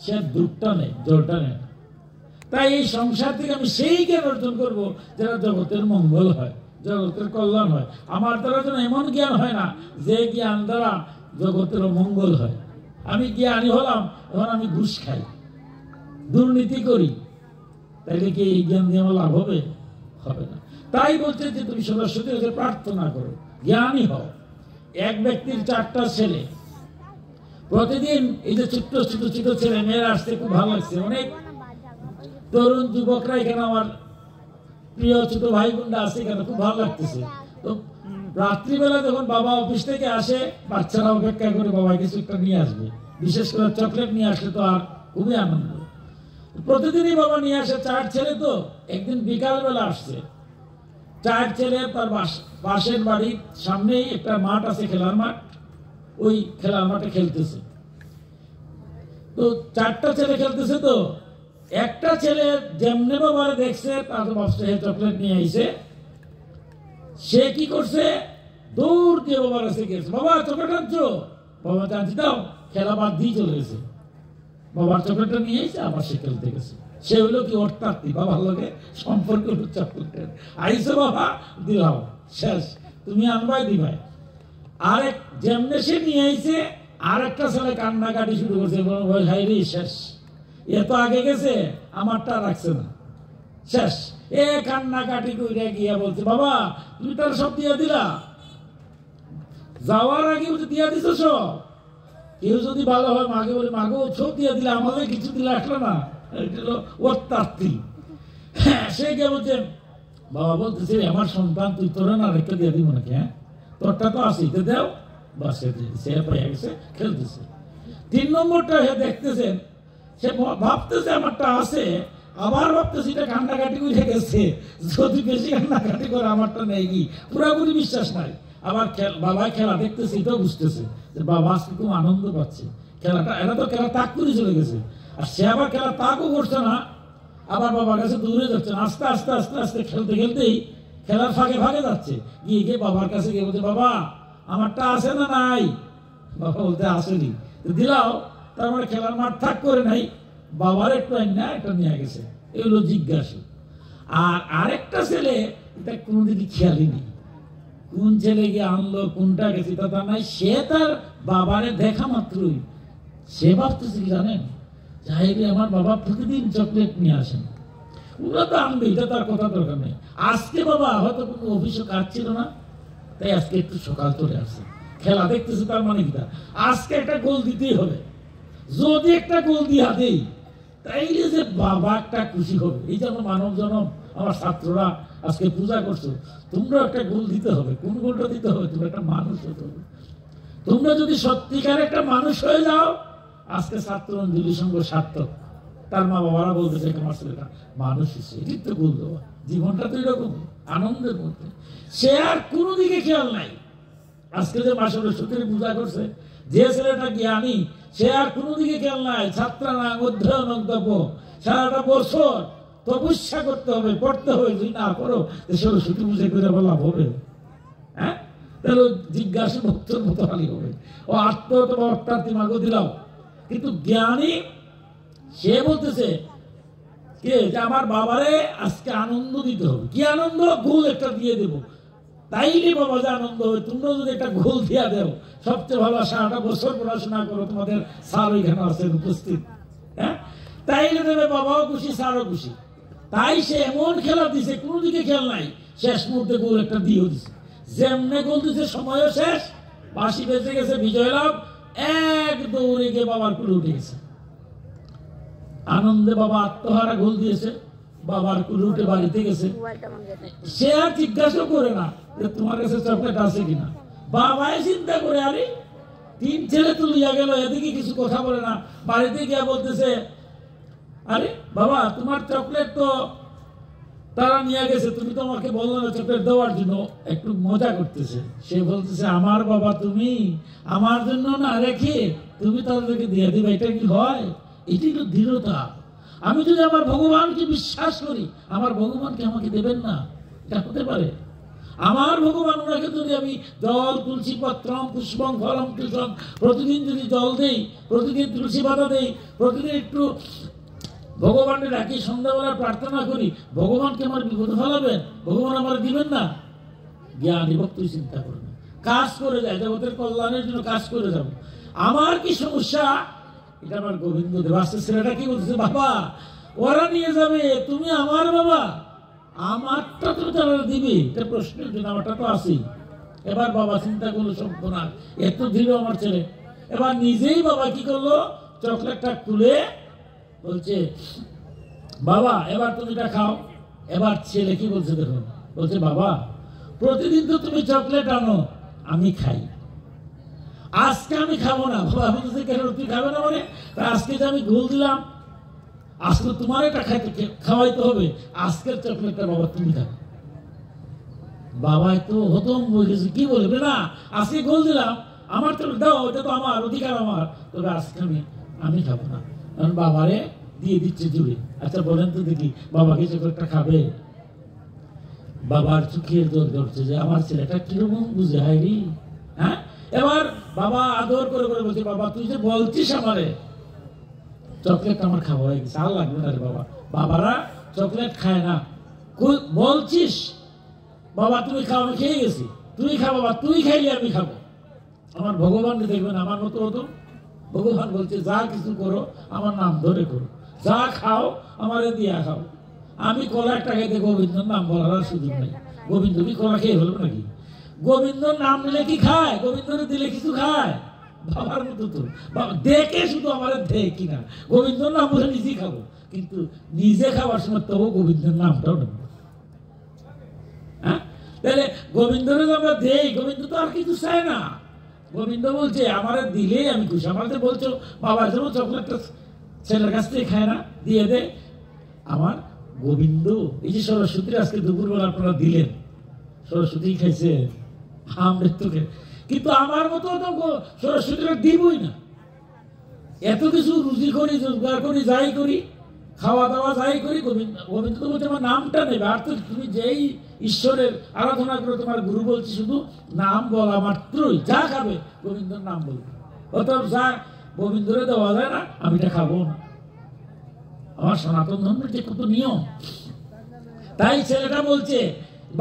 সে দুধটা নেই, জলটা নেই। তাই এই সংসার থেকে আমি সেই জ্ঞান অর্জন করবো যেটা জগতের মঙ্গল হয়, জগতের কল্যাণ হয়। আমার দ্বারা যেন এমন জ্ঞান হয় না যে জ্ঞান দ্বারা জগতের মঙ্গল হয়। আমি জ্ঞানী হলাম, এখন আমি ঘুষ খাই, দুর্নীতি করি, তাইলে কি এই জ্ঞান দিয়ে আমার লাভ হবে? হবে না। তাই বলছে যে তুমি সরস্বতীর কাছে প্রার্থনা করো, জ্ঞানী হও। এক ব্যক্তির 4টা ছেলে, প্রতিদিন এই যে ছোট্ট ছোট ছোট ছেলে মেয়েরা আসতে খুব ভালো লাগছে, অনেক তরুণ যুবকরা এখানে, আমার প্রিয় ছোট ভাই বোনরা আছে এখানে, খুব ভালো লাগতেছে। তো রাত্রিবেলা যখন বাবা অফিস থেকে আসে, বাচ্চারা অপেক্ষা করে বাবা কিছু একটা নিয়ে আসবে, বিশেষ করে চকলেট নিয়ে আসলে তো আর খুবই আনন্দ। প্রতিদিনই বাবা নিয়ে আসে, 4 ছেলে তো। একদিন বিকালবেলা আসছে, চার ছেলে তার পাশের বাড়ির সামনেই একটা মাঠ আছে, খেলার মাঠ, ওই খেলার মাঠে খেলতেছে। তো চারটা ছেলে খেলতেছে, তো একটা ছেলে যেমনে বাবারে দেখছে তার বাপসে চকলেট নিয়ে আইছে, সে কি করছে, দৌড় দিয়ে বাবার কাছে গেছে, বাবা চকলেট আনছো, বাবা জানছি দাও, খেলা বাদ দিয়ে চলে গেছে, বাবার চকলেটটা নিয়ে এসে আবার সে খেলতে গেছে। সে হইলো কি অর্থাৎ বাবার লগে সম্পর্ক হলো চকলেটের, আইসো বাবা দিলাম, শেষ, তুমি আনবাই দিবাই। আরেক যেমনে সে নিয়ে আইছে, আর একটা ছেলে কান্নাকাটি শুরু করছে, হাইরে শেষ, এ তো আগে গেছে, আমারটা রাখছে না, শেষ। এ কান্নাকাটি করে গিয়া বলছে, বাবা তুমি তার সব দিয়া দিলা, যাওয়ার আগে বলছে দিয়া দিছ সব, কেউ যদি ভালো হয় মাকে বলে মাগো সব দিয়া দিলে, আমাদের কিছু দিলে আসলো না, অত্যাত্তি। সে কে বলছে, বাবা বলতেছে আমার সন্তান তুই তোর না রেখে দিয়ে দিব নাকি, হ্যাঁ তোরটা তো আসি তো দেও, বাস সে পাইয়া গেছে, খেলতেছে। 3 নম্বরটা সে দেখতেছেন, সে ভাবতেছে আমারটা আছে, আবার ভাবতেছে এটা কান্নাকাটি করে গেছে, যদি বেশি কান্নাকাটি করে আমারটা নেই কি, পুরাপুরি বিশ্বাস নাই। আবার বাবা খেলা দেখতেছে, এটাও বুঝতেছে যে বাবা আজকে খুব আনন্দ পাচ্ছে খেলাটা, এরা তো খেলা তাক করে চলে গেছে, আর সে আবার খেলা তাকও করছে না, আবার বাবার কাছে দূরে যাচ্ছে না, আস্তে আস্তে আস্তে আস্তে খেলতে খেলতেই খেলার ফাঁকে ফাঁকে যাচ্ছে, গিয়ে গিয়ে বাবার কাছে গিয়ে বলছে, বাবা আমারটা আছে না নাই, বাবা বলতে আসেনি, দিলাও, তার মানে খেলার মাঠ থাক করে নাই, বাবার একটু না একটা নিয়ে গেছে, এগুলো জিজ্ঞাসা। আর আরেকটা ছেলে এটা কোনোদিনই খেয়ালই নেই, কোন ছেলে গিয়ে আনলো কোনটা গেছে তা নাই, সে তার বাবারে দেখা মাত্রই সে ভাবতেছে কি জানেন, চাইলে আমার বাবা প্রতিদিন চকলেট নিয়ে আসেন, ওরা তো আনবে, এটা তার কথা দরকার নেই। আজকে বাবা হয়তো কোনো অফিসে কাজ ছিল না, তাই আজকে একটু সকাল চলে আসছে, খেলা দেখতেছে, তার মানে কি আজকে একটা গোল দিতেই হবে, যদি একটা গোল দিয়া দেই তাইলে যে বাবা একটা খুশি হবে, এই যে আমার মানব জনম, আমার ছাত্ররা আজকে পূজা করছো, তোমরা একটা গোল দিতে হবে, কোন গোলটা দিতে হবে, তোমরা একটা মানুষ হতে হবে। তোমরা যদি সত্যিকার একটা মানুষ হয়ে যাও, আজকে ছাত্র অঞ্জলি সংঘ সার্থক। তার মা বাবারা বলতেছে আমার ছেলেটা মানুষ হিসেবে তো গোল দেওয়া, জীবনটা তো এরকম আনন্দের মধ্যে, সে আর কোনো দিকে খেয়াল নাই। আজকে যে মা সরস্বতীর পূজা করছে, যে ছেলেটা জ্ঞানী, সে আর কোনো দিকে খেয়াল নাই, ছাত্রানাং অধ্যয়ন অধ্যপ, সারাটা বছর তপস্যা করতে হবে, পড়তে হবে, যদি না করো সরস্বতী পূজা করে লাভ হবে, হ্যাঁ তাহলে জিজ্ঞাসা ভক্তর মতো হালি হবে, ও অর্থাৎ মাগো দিলাম। কিন্তু জ্ঞানী সে বলতেছে কে যে আমার বাবারে আজকে আনন্দ দিতে হবে, কি আনন্দ, গোল একটা দিয়ে দেবো, তাইলে বাবা যে আনন্দ হবে। তোমরা যদি একটা গোল দিয়া দেও, সবচেয়ে ভালো, সারাটা বছর পড়াশোনা করো, তোমাদের স্যার ওইখানে আছেন উপস্থিত, হ্যাঁ তাইলে দেবে, বাবাও খুশি স্যারও খুশি। তাই সে এমন খেলা দিছে, কোনো দিকে খেয়াল নাই, শেষ মুহূর্তে গোল একটা দিয়েও দিছে, যেমনে গোল দিছে সময়ও শেষ, বাঁশি বেঁচে গেছে, বিজয় লাভ, এক দৌড়ে গিয়ে বাবার কুলে উঠে গেছে, আনন্দে বাবা আত্মহারা গোল দিয়েছে, বাবার কুলে উঠে বাড়িতে গেছে। সে আর জিজ্ঞাসা করে না যে তোমার কাছে চকলেট আছে কিনা, বাবাই চিন্তা করে, আরে 3 ছেলে তো লিয়া গেল, এদিকে কিছু কথা বলে না, বাড়িতে গিয়া বলতেছে, আরে বাবা তোমার চকলেট তো তারা নিয়ে গেছে, তুমি তো আমাকে বললো না চকলেট দেওয়ার জন্য, একটু মজা করতেছে। সে বলতেছে, আমার বাবা তুমি আমার জন্য না রেখে তুমি তাদেরকে দিয়ে দিবে, এটা কি হয়? এটি তো দৃঢ়তা। আমি যদি আমার ভগবানকে বিশ্বাস করি, আমার ভগবানকে আমাকে দেবেন না, এটা হতে পারে? আমার ভগবান ওনাকে যদি আমি জল, তুলসী পত্রম, পুষ্পম, ফলম, তুষম, প্রতিদিন যদি জল দেই, প্রতিদিন তুলসী পাতা দেই, প্রতিদিন একটু ভগবানের ডাকি, সন্ধ্যাবেলা প্রার্থনা করি, ভগবানকে আমার বিপদ ফেলাবেন? ভগবান আমার দিবেন না? জ্ঞানী ভক্ত চিন্তা করবেন, কাজ করে যায়, জগতের কল্যাণের জন্য কাজ করে যাব। আমার কি সমস্যা? এটা আমার গোবিন্দ দেব। আস্তে ছেলেটা কি বলছে, বাবা ওরা নিয়ে যাবে, তুমি আমার বাবা, আমারটা তো তারা দিবে, এটা প্রশ্নের জন্য, আমারটা তো আছেই। এবার বাবা চিন্তা করলো, সম্পূর্ণ এত দৃঢ় আমার ছেলে। এবার নিজেই বাবা কি করলো, চকলেটটা খুলে বলছে, বাবা এবার তুমি এটা খাও। এবার ছেলে কি বলছে দেখুন, বলছে, বাবা প্রতিদিন তো তুমি চকলেট আনো, আমি খাই, আজকে আমি খাবো না। বাবা বলছে, কেন তুই খাবে না? মানে আজকে যে আমি গোল দিলাম, আজকে তোমার এটা খাওয়াইতে হবে, আজকের চকলেটটা বাবা তুমি খাবে। বাবা তো হতম হয়ে গেছে, কি বলবে না আজকে গোল দিলাম, আমার তো দাও, ওটা তো আমার অধিকার, আমার, তবে আজকে আমি খাবো না, কারণ বাবারে দিয়ে দিচ্ছে জুড়ে। আচ্ছা বলেন তো দেখি, বাবাকে চকলেটটা খাবে? বাবার চোখের জোর ধরছে যে আমার ছেলেটা কিরকম বুঝে, হাইরি। হ্যাঁ, এবার বাবা আদর করে করে বলছে, বাবা তুই যে বলছিস আমারে চকলেট আমার খাওয়া হয়ে গেছে, আর লাগবে না রে বাবা। বাবারা চকলেট খায় না, বলছিস বাবা তুমি খাও, আমি খেয়ে গেছি, তুই খা বাবা, তুই খাইলে আমি খাবো। আমার ভগবানকে দেখবেন আমার মতো হতো। ভগবান বলছে যা কিছু করো আমার নাম ধরে করো, যা খাও আমারে দিয়া খাও। আমি কলা একটা খেতে গোবিন্দর নাম বলার সুযোগ নেই। গোবিন্দ কি কলা খেয়ে হলো নাকি? গোবিন্দর নাম নিলে কি খায়? গোবিন্দরে দিলে কিছু খায়? বাবার মতো তো দেখে শুধু আমার দেয় কিনা, গোবিন্দর নাম বলে নিজেই খাবো, কিন্তু নিজে খাওয়ার সময় তবু গোবিন্দের নামটাও নেব। হ্যাঁ, তাহলে গোবিন্দরে আমরা দেই, গোবিন্দ তো আর কিছু চায় না। গোবিন্দ বলছে আমার দিলেই আমি খুশি। আমাদের বলছো বাবা যেমন চকলেটটা ছেলের কাছ থেকে খায় না, দিয়ে দে। আমার গোবিন্দ, এই যে সরস্বতীর আজকে দুপুরবেলা আপনারা দিলেন, সরস্বতী খাইছে আমৃত্যুকে, কিন্তু আমার মতো তো সরস্বতীরা দিবই না। এত কিছু রুজি করি, রোজগার করি, যাই করি, খাওয়া দাওয়া যাই করি, গোবিন্দ গোবিন্দ তো বলছে আমার নামটা নেবে। আর তো তুমি যেই ঈশ্বরের আরাধনা করো, তোমার গুরু বলছে শুধু নাম বলা মাত্রই, যা খাবে গোবিন্দর নাম বলবে। অতএব যা গোবিন্দরে দেওয়া যায় না, আমি এটা খাবো না। আমার সনাতন ধর্মের যে কত নিয়ম। তাই ছেলেটা বলছে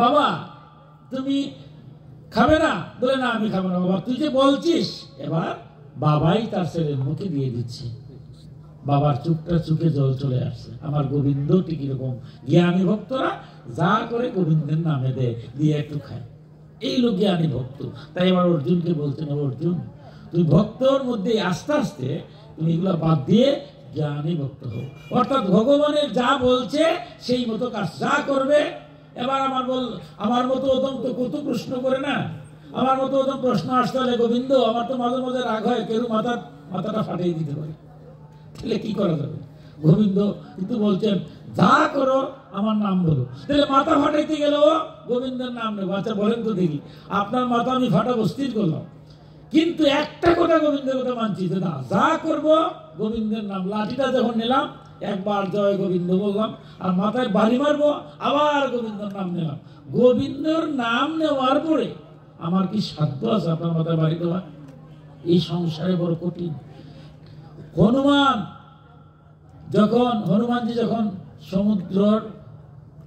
বাবা তুমি খাবে না, বলে না আমি খাবো না। বাবা তুই যে বলছিস, এবার বাবাই তার ছেলের মুখে দিয়ে দিচ্ছে। বাবার চুপটা চুকে জল চলে আসছে। আমার গোবিন্দ ঠিক এরকম জ্ঞানী ভক্তরা যা করে গোবিন্দের নামে দেয়, দিয়ে একটু খায়, এই লোক জ্ঞানী ভক্ত। তাই এবার অর্জুনকে বলছেন, অর্জুন তুই ভক্তর মধ্যে আস্তে আস্তে তুমি এগুলো বাদ দিয়ে জ্ঞানী ভক্ত হো। অর্থাৎ ভগবানের যা বলছে সেই মতো কাজ যা করবে। এবার আমার মতো ওদম তো কত প্রশ্ন করে না, আমার মতো ওদম প্রশ্ন আসতে হলে গোবিন্দ আমার তো মাঝে মাঝে রাগ হয়, কেউ মাথাটা ফাটিয়ে দিতে পারে, তাহলে কি করা যাবে? গোবিন্দ কিন্তু বলছেন যা করো আমার নাম বলো। তাহলে মাথা ফাটাইতে গেলেও গোবিন্দের নাম নেবো। আচ্ছা বলেন তো দেখি, আপনার মাথা আমি ফাটাবো স্থির করলাম, কিন্তু একটা কথা গোবিন্দের কথা মানছি যে না, যা করবো গোবিন্দের নাম। লাঠিটা যখন নিলাম একবার জয় গোবিন্দ বললাম, আর মাথায় বাড়ি মারবো আবার গোবিন্দের নাম নিলাম। গোবিন্দর নাম নেওয়ার পরে আমার কি সাধ্য আছে আপনার মাথায় বাড়ি দেওয়া? এই সংসারে বড় কঠিন। হনুমানজি যখন সমুদ্রের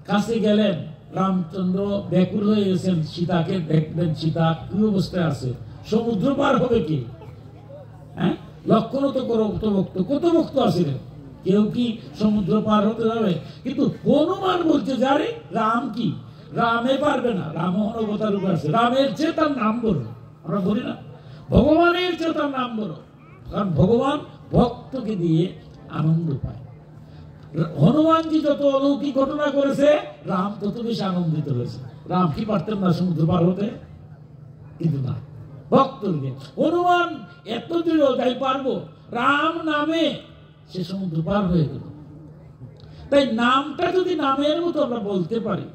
কাছে গেলেন, রামচন্দ্র ব্যাকুল হয়ে গেছেন, সীতাকে দেখলেন সীতা কি অবস্থায় আছে, সমুদ্র পার হবে কি? হ্যাঁ, লক্ষণ তো কত ভক্ত আছিলেন, কেউ কি সমুদ্র পার হতে যাবে? কিন্তু হনুমান বলছে যারে রাম কি, রামে পারবে না, রাম অবতার রূপে আছে, রামের চেয়ে তার নাম বলো। আমরা বলি না ভগবানের চেয়ে তার নাম বলো, কারণ ভগবান ভক্তকে দিয়ে আনন্দ পায়। হনুমানজি যত অলৌকিক ঘটনা করেছে, রাম তত বেশি আনন্দিত হয়েছে। রাম কি পারতেন না সমুদ্র পার হতে? কিন্তু না, ভক্তকে হনুমান এত দৃঢ়, তাই পারবো, রাম নামে সে সমুদ্র পার হয়ে গেল। তাই নামটা যদি নামের মতো আমরা বলতে পারি,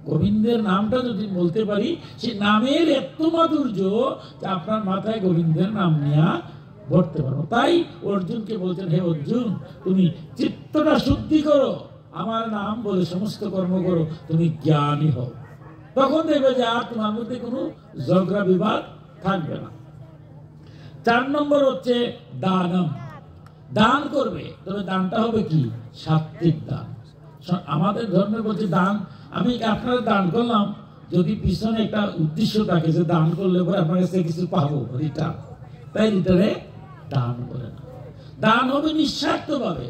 গোবিন্দের নামটা যদি বলতে পারি, সে নামের এত মাধুর্য যে আপনার মাথায় গোবিন্দের নাম নেওয়া ভরতে পারবো। তাই অর্জুনকে বলছেন, হে অর্জুন তুমি চিত্তটা শুদ্ধি করো, আমার নাম বলে সমস্ত কর্ম করো, তুমি জ্ঞানী হও। তখন দেখবে যে আর তোমার মধ্যে কোনো ঝগড়া বিবাদ থাকবে না। 4 নম্বর হচ্ছে দানম। দান করবে, তবে দানটা হবে কি? সাত্বিক দান। আমাদের ধর্মে বলছে দান, আমি আপনার দান করলাম যদি পিছনে একটা উদ্দেশ্য থাকে যে দান করলে পরে আপনার কাছে কিছু পাবো রিটার্ন, তাই রিটার্নে দান করে না। দান হবে নিঃস্বার্থ ভাবে।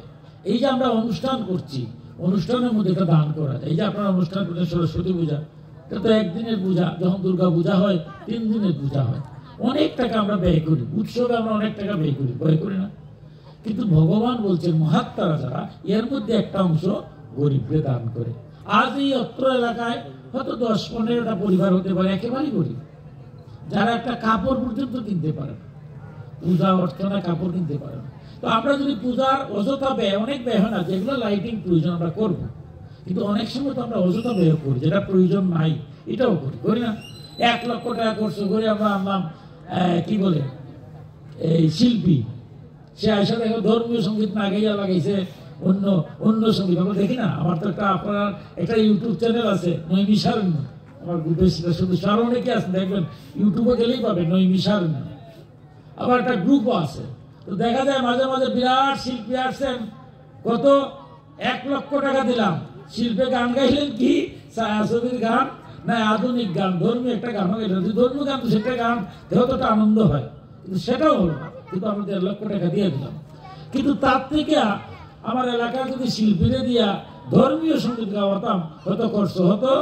এই যে আমরা অনুষ্ঠান করছি, অনুষ্ঠানের মধ্যে একটা দান করা যায়। এই যে আপনারা অনুষ্ঠান করছেন সরস্বতী পূজা, এটা তো একদিনের পূজা, যখন দুর্গা পূজা হয় 3 দিনের পূজা হয়, অনেক টাকা আমরা ব্যয় করি, উৎসবে আমরা অনেক টাকা ব্যয় করি না? কিন্তু ভগবান বলছেন মহাত্মারা যারা, এর মধ্যে একটা অংশ গরিবকে দান করে। আজ এই অত্র এলাকায় হয়তো 10-15টা পরিবার হতে পারে একেবারেই গরিব, যারা একটা কাপড় পর্যন্ত কিনতে পারে না, পূজা অর্চনা কাপড় কিনতে পারে না। তো আমরা যদি পূজার অযথা ব্যয়, অনেক ব্যয় হয় না, যেগুলো লাইটিং প্রয়োজন আমরা করবো, কিন্তু অনেক সময় তো আমরা অযথা ব্যয় করি যেটা প্রয়োজন নাই, এটাও করি, করি না? 1 লক্ষ টাকা খরচ করে আমরা আনলাম কি বলে এই শিল্পী, সে আইসা দেখো ধর্মীয় সঙ্গীত না গাইয়া লাগাইছে অন্য অন্য সঙ্গীত। আমরা দেখি না, আমার তো আপনার একটা ইউটিউব চ্যানেল আছে নৈমিষারণ্য, আমার গ্রুপে শুধু সার অনেকে আছে, দেখবেন ইউটিউবে গেলেই পাবে নৈমিষারণ্য। আবার একটা গ্রুপও আছে। তো দেখা যায় মাঝে মাঝে বিরাট শিল্পী আসছেন, কত 1 লক্ষ টাকা দিলাম, শিল্পে গান গাইলেন কি ছায়াছবির গান না আধুনিক গান, ধর্মীয় একটা গান গাইলেন, ধর্মীয় গান তো সেটা গান দেহ তো একটা আনন্দ হয়, কিন্তু সেটাও হলো না। কিন্তু আমরা 1.5 লক্ষ টাকা দিয়ে দিলাম। কিন্তু তার থেকে আমার এলাকায় যদি শিল্পীরে দিয়া ধর্মীয় সঙ্গীত গাওয়াতাম, হয়তো খরচ হতো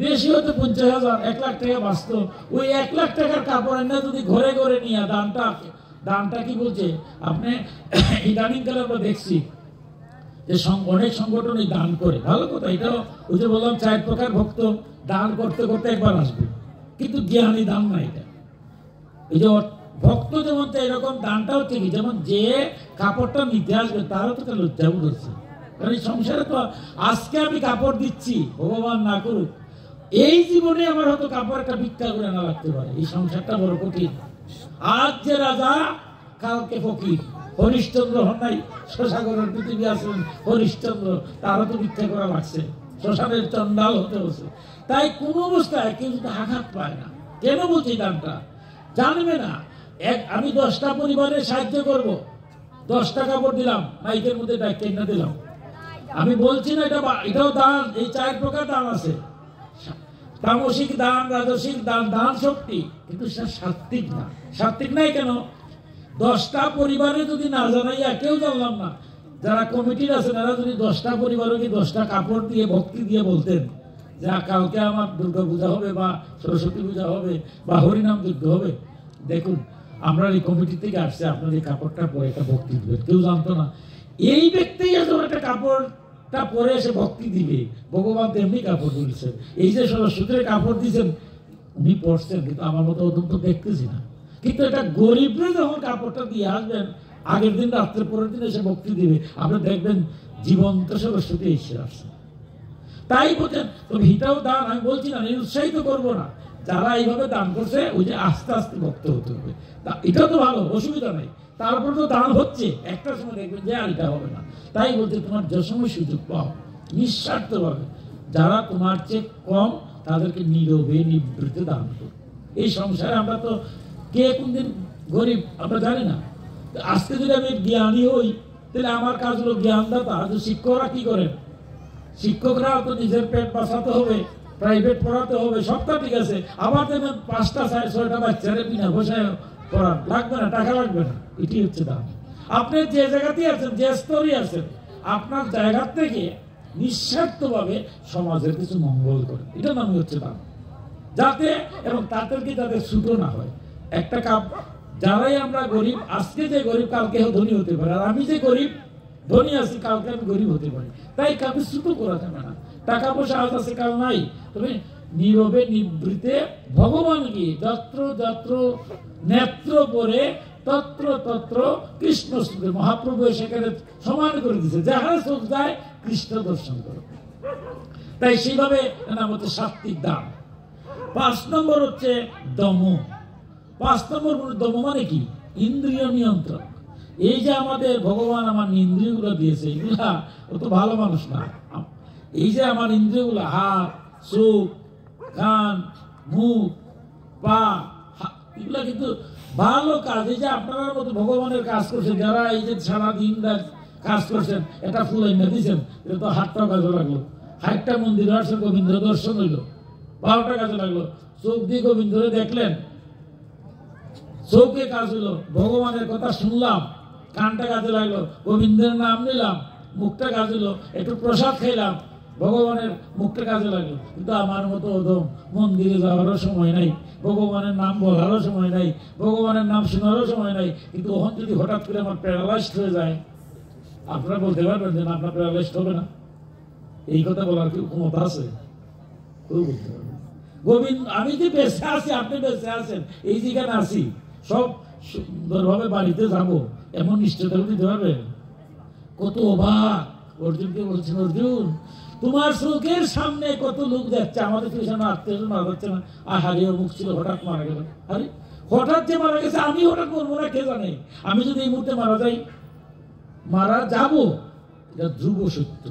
বেশি, হয়তো 50,000 1 লাখ টাকা বাঁচত। ওই 1 লাখ টাকার কাপড় এনে যদি ঘরে ঘরে নিয়ে দানটা কি বলছে আপনি ইদানিং কালে আমরা দেখছি যে অনেক সংগঠন দান করে, ভালো কথা, এটাও ওই যে বললাম 4 প্রকার ভক্ত, দান করতে করতে একবার আসবে, কিন্তু জ্ঞানী দান না এটা। এই যে ভক্ত যেমন এরকম দানটাও ঠিকই, যেমন যে কাপড়টা নিতে আসবে তারও তো একটা লজ্জা বুঝছে, কারণ এই সংসারে তো আজকে আমি কাপড় দিচ্ছি, ভগবান না করুক এই জীবনে আমার হয়তো কাপড় একটা ভিক্ষা করে না লাগতে পারে। এই সংসারটা বড় কঠিন। আজ যে রাজা কালকে ফকির, হরিশ্চন্দ্র হন নাই, শশাগরের পৃথিবী আসলেন হরিশ্চন্দ্র, তারও তো ভিক্ষা করা লাগছে, শ্মশানের চন্ডাল হতে বসে। তাই কোন অবস্থায় কেউ যদি আঘাত পায় না। কেন বলছি দানটা জানবে না, আমি 10টা পরিবারের সাহায্য করব, 10টা কাপড় দিলাম, মাইকের মধ্যে কেনা দিলাম, আমি বলছি না এটাও দান। এই 4 প্রকার দান আছে, তামসিক দান, রাজসিক দান, দান শক্তি, কিন্তু সেটা সাত্বিক না। সাত্বিক নাই কেন? 10টা পরিবারে যদি না জানাইয়া, কেউ জানলাম না, যারা কমিটির আছেন এরা যদি 10টা পরিবারকে 10টা কাপড় দিয়ে ভক্তি দিয়ে বলতেন যা কালকে আমার দুর্গা পূজা হবে বা সরস্বতী পূজা হবে বা হরিনাম যজ্ঞ হবে, দেখুন আমরা এই কমিটি থেকে আসছে, আপনার এই কাপড়টা পরে একটা ভক্তি দিবেন। কেউ জানতো না, এই ব্যক্তি যখন একটা কাপড়টা পরে এসে ভক্তি দিবে, ভগবান তেমনি কাপড় দিয়েছেন। এই যে সরস্বতীর কাপড় দিয়েছেন উনি পড়ছেন, কিন্তু আমার মতো ওরকম তো দেখতেছি না। কিন্তু এটা গরিবরা যখন কাপড়টা দিয়ে আসবেন, আগের দিন রাত্রে পরের দিন এসে ভক্তি দিবে, আপনি দেখবেন জীবন্ত সরস্বতী এসে আসছে। তাই বলছেন, তবে এটাও দান, আমি বলছি না নিরুৎসাহিত করবো না, যারা এইভাবে দান করছে ওই যে আস্তে আস্তে ভক্ত হতে হবে, এটা তো ভালো, অসুবিধা নেই। তারপর তো দান হচ্ছে, একটা সময় দেখবেন যে আর এটা হবে না। তাই বলতে তোমার যে সময় সুযোগ পাও নিঃস্বার্থভাবে, যারা তোমার চেয়ে কম তাদেরকে নীরবে নিবৃত্তে দান করো। এই সংসারে আমরা তো কে কোনদিন গরিব আমরা জানি না। আজকে যদি আমি জ্ঞানী হই তাহলে আমার কাজ হলো জ্ঞানদাতা। শিক্ষকরা কি করেন? শিক্ষকরা তো নিজের পেট বাঁচাতে হবে, প্রাইভেট পড়াতে হবে, সবটা ঠিক আছে। আবার দেখবেন 5টা 6টা বাচ্চারে বিনা পয়সায় পড়ান, লাগবে না, টাকা লাগবে না। এটি হচ্ছে দাম। আপনি যে জায়গাতেই আছেন, যে স্তরে আছেন, আপনার জায়গা থেকে নিঃস্বার্থভাবে সমাজের কিছু মঙ্গল করেন, এটা নামই হচ্ছে দাম। যাতে এবং তাদেরকে যাতে ছুটো না হয়। একটা কাপ, যারাই আমরা গরিব, আজকে যে গরিব কালকে ধনী হতে পারে, আর আমি যে গরিব ধনী আছি কালকে আমি গরিব হতে পারি। তাই কাউকে ছুটো করা যাবে না। টাকা পয়সা আজ আছে কাল নাই, তবে নীরবে নিবৃতে ভগবানকে যত্র যত্র নেত্র পরে তত্র তত্র কৃষ্ণ স্তোত্র, মহাপ্রভু সেখানে সমান করে দিচ্ছে, যাহারা চোখ যায় কৃষ্ণ দর্শন করো। তাই সেইভাবে নাম হচ্ছে সাত্বিক দান। 5 নম্বর হচ্ছে দম। 5 নম্বর দম মানে কি? ইন্দ্রিয় নিয়ন্ত্রণ। এই যে আমাদের ভগবান আমার ইন্দ্রিয়গুলো দিয়েছে, এগুলা ও তো ভালো মানুষ না। এই যে আমার ইন্দ্রিয়গুলো, হাত, চোখ, কান, মুখ, পা, এগুলা কিন্তু ভালো কাজ। এই যে আপনারা মতো ভগবানের কাজ করছেন, যারা এই যে সারাদিন কাজ করছেন, এটা ফুল এনে দিয়েছেন, এটা তো হাতটা কাজে লাগলো, হাতটা মন্দিরে আসছে, গোবিন্দ দর্শন হইল, 12টা কাজে লাগলো, চোখ দিয়ে গোবিন্দরে দেখলেন, চোখে কাজ হলো, ভগবানের কথা শুনলাম, কানটা কাজে লাগলো, গোবিন্দের নাম নিলাম, মুখটা কাজে হলো, একটু প্রসাদ খাইলাম, ভগবানের মুখটা কাজে লাগলো। কিন্তু আমার মতো ওদম মন্দিরে যাওয়ারও সময় নাই, ভগবানের নাম বলারও সময় নাই, ভগবানের নাম শোনারও সময় নাই। কিন্তু ওখান যদি হঠাৎ করে আমার প্যারালাইজড হয়ে যায়, আপনারা বলতে পারবেন যে আপনার প্যারালাইজড হবে না? এই কথা বলার কি ক্ষমতা আছে? কেউ বলতে পারবে। গোবিন্দ, আমি যে বেঁচে আছি, আপনি বেঁচে আছেন, এই যেখানে আছি, সব সুন্দরভাবে বাড়িতে যাব, এমন নিশ্চয়তা দিতে পারবেন? কত অবাক! অর্জুনকে বলছেন, অর্জুন তোমার চোখের সামনে কত লোক যাচ্ছে, আমাদের পিছনে আত্মীয় মারা যাচ্ছে না, আর হারিয়ে মুখ ছিল হঠাৎ মারা গেল। আরে হঠাৎ যে মারা গেছে, আমি হঠাৎ মরবো না কে জানে? আমি যদি এই মুহূর্তে মারা যাই, মারা যাব, এটা ধ্রুব সত্য।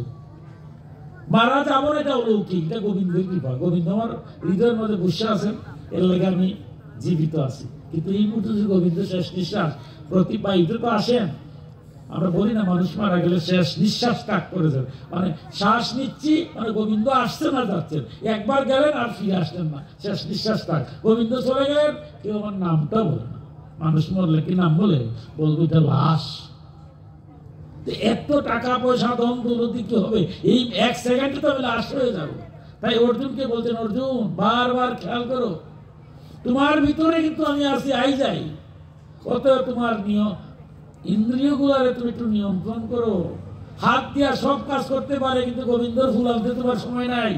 মারা যাবো না এটা অলৌকিক, এটা গোবিন্দের কৃপা। গোবিন্দ আমার হৃদয়ের মধ্যে বসে আছেন, এর লেগে আমি জীবিত আছি। কিন্তু এই মুহূর্তে যদি গোবিন্দ শেষ নিঃশ্বাস প্রতিবাহিত তো আসেন, আমরা বলি না মানুষ মারা গেলে শেষ নিঃশ্বাস ত্যাগ করে যাবে, মানে শ্বাস নিচ্ছি মানে গোবিন্দ আসছেন আর যাচ্ছেন, একবার গেলেন আর ফিরে আসলেন না, শেষ নিঃশ্বাস ত্যাগ। গোবিন্দ চলে গেলেন, কেউ আমার নামটা বলে না। মানুষ মরলে কি নাম বলে? বলবো এটা লাশ। এত টাকা পয়সা ধন দৌলতি কি হবে? এই এক সেকেন্ডে তো আমি লাশ হয়ে যাবো। তাই অর্জুনকে বলছেন, অর্জুন বারবার খেয়াল করো, তোমার ভিতরে কিন্তু আমি আসি, আই যাই। অতএব তোমার ইন্দ্রিয়গুলারে তুমি একটু নিয়ন্ত্রণ করো। হাত দিয়া সব কাজ করতে পারে, কিন্তু গোবিন্দর ফুল আনতে তোমার সময় নাই।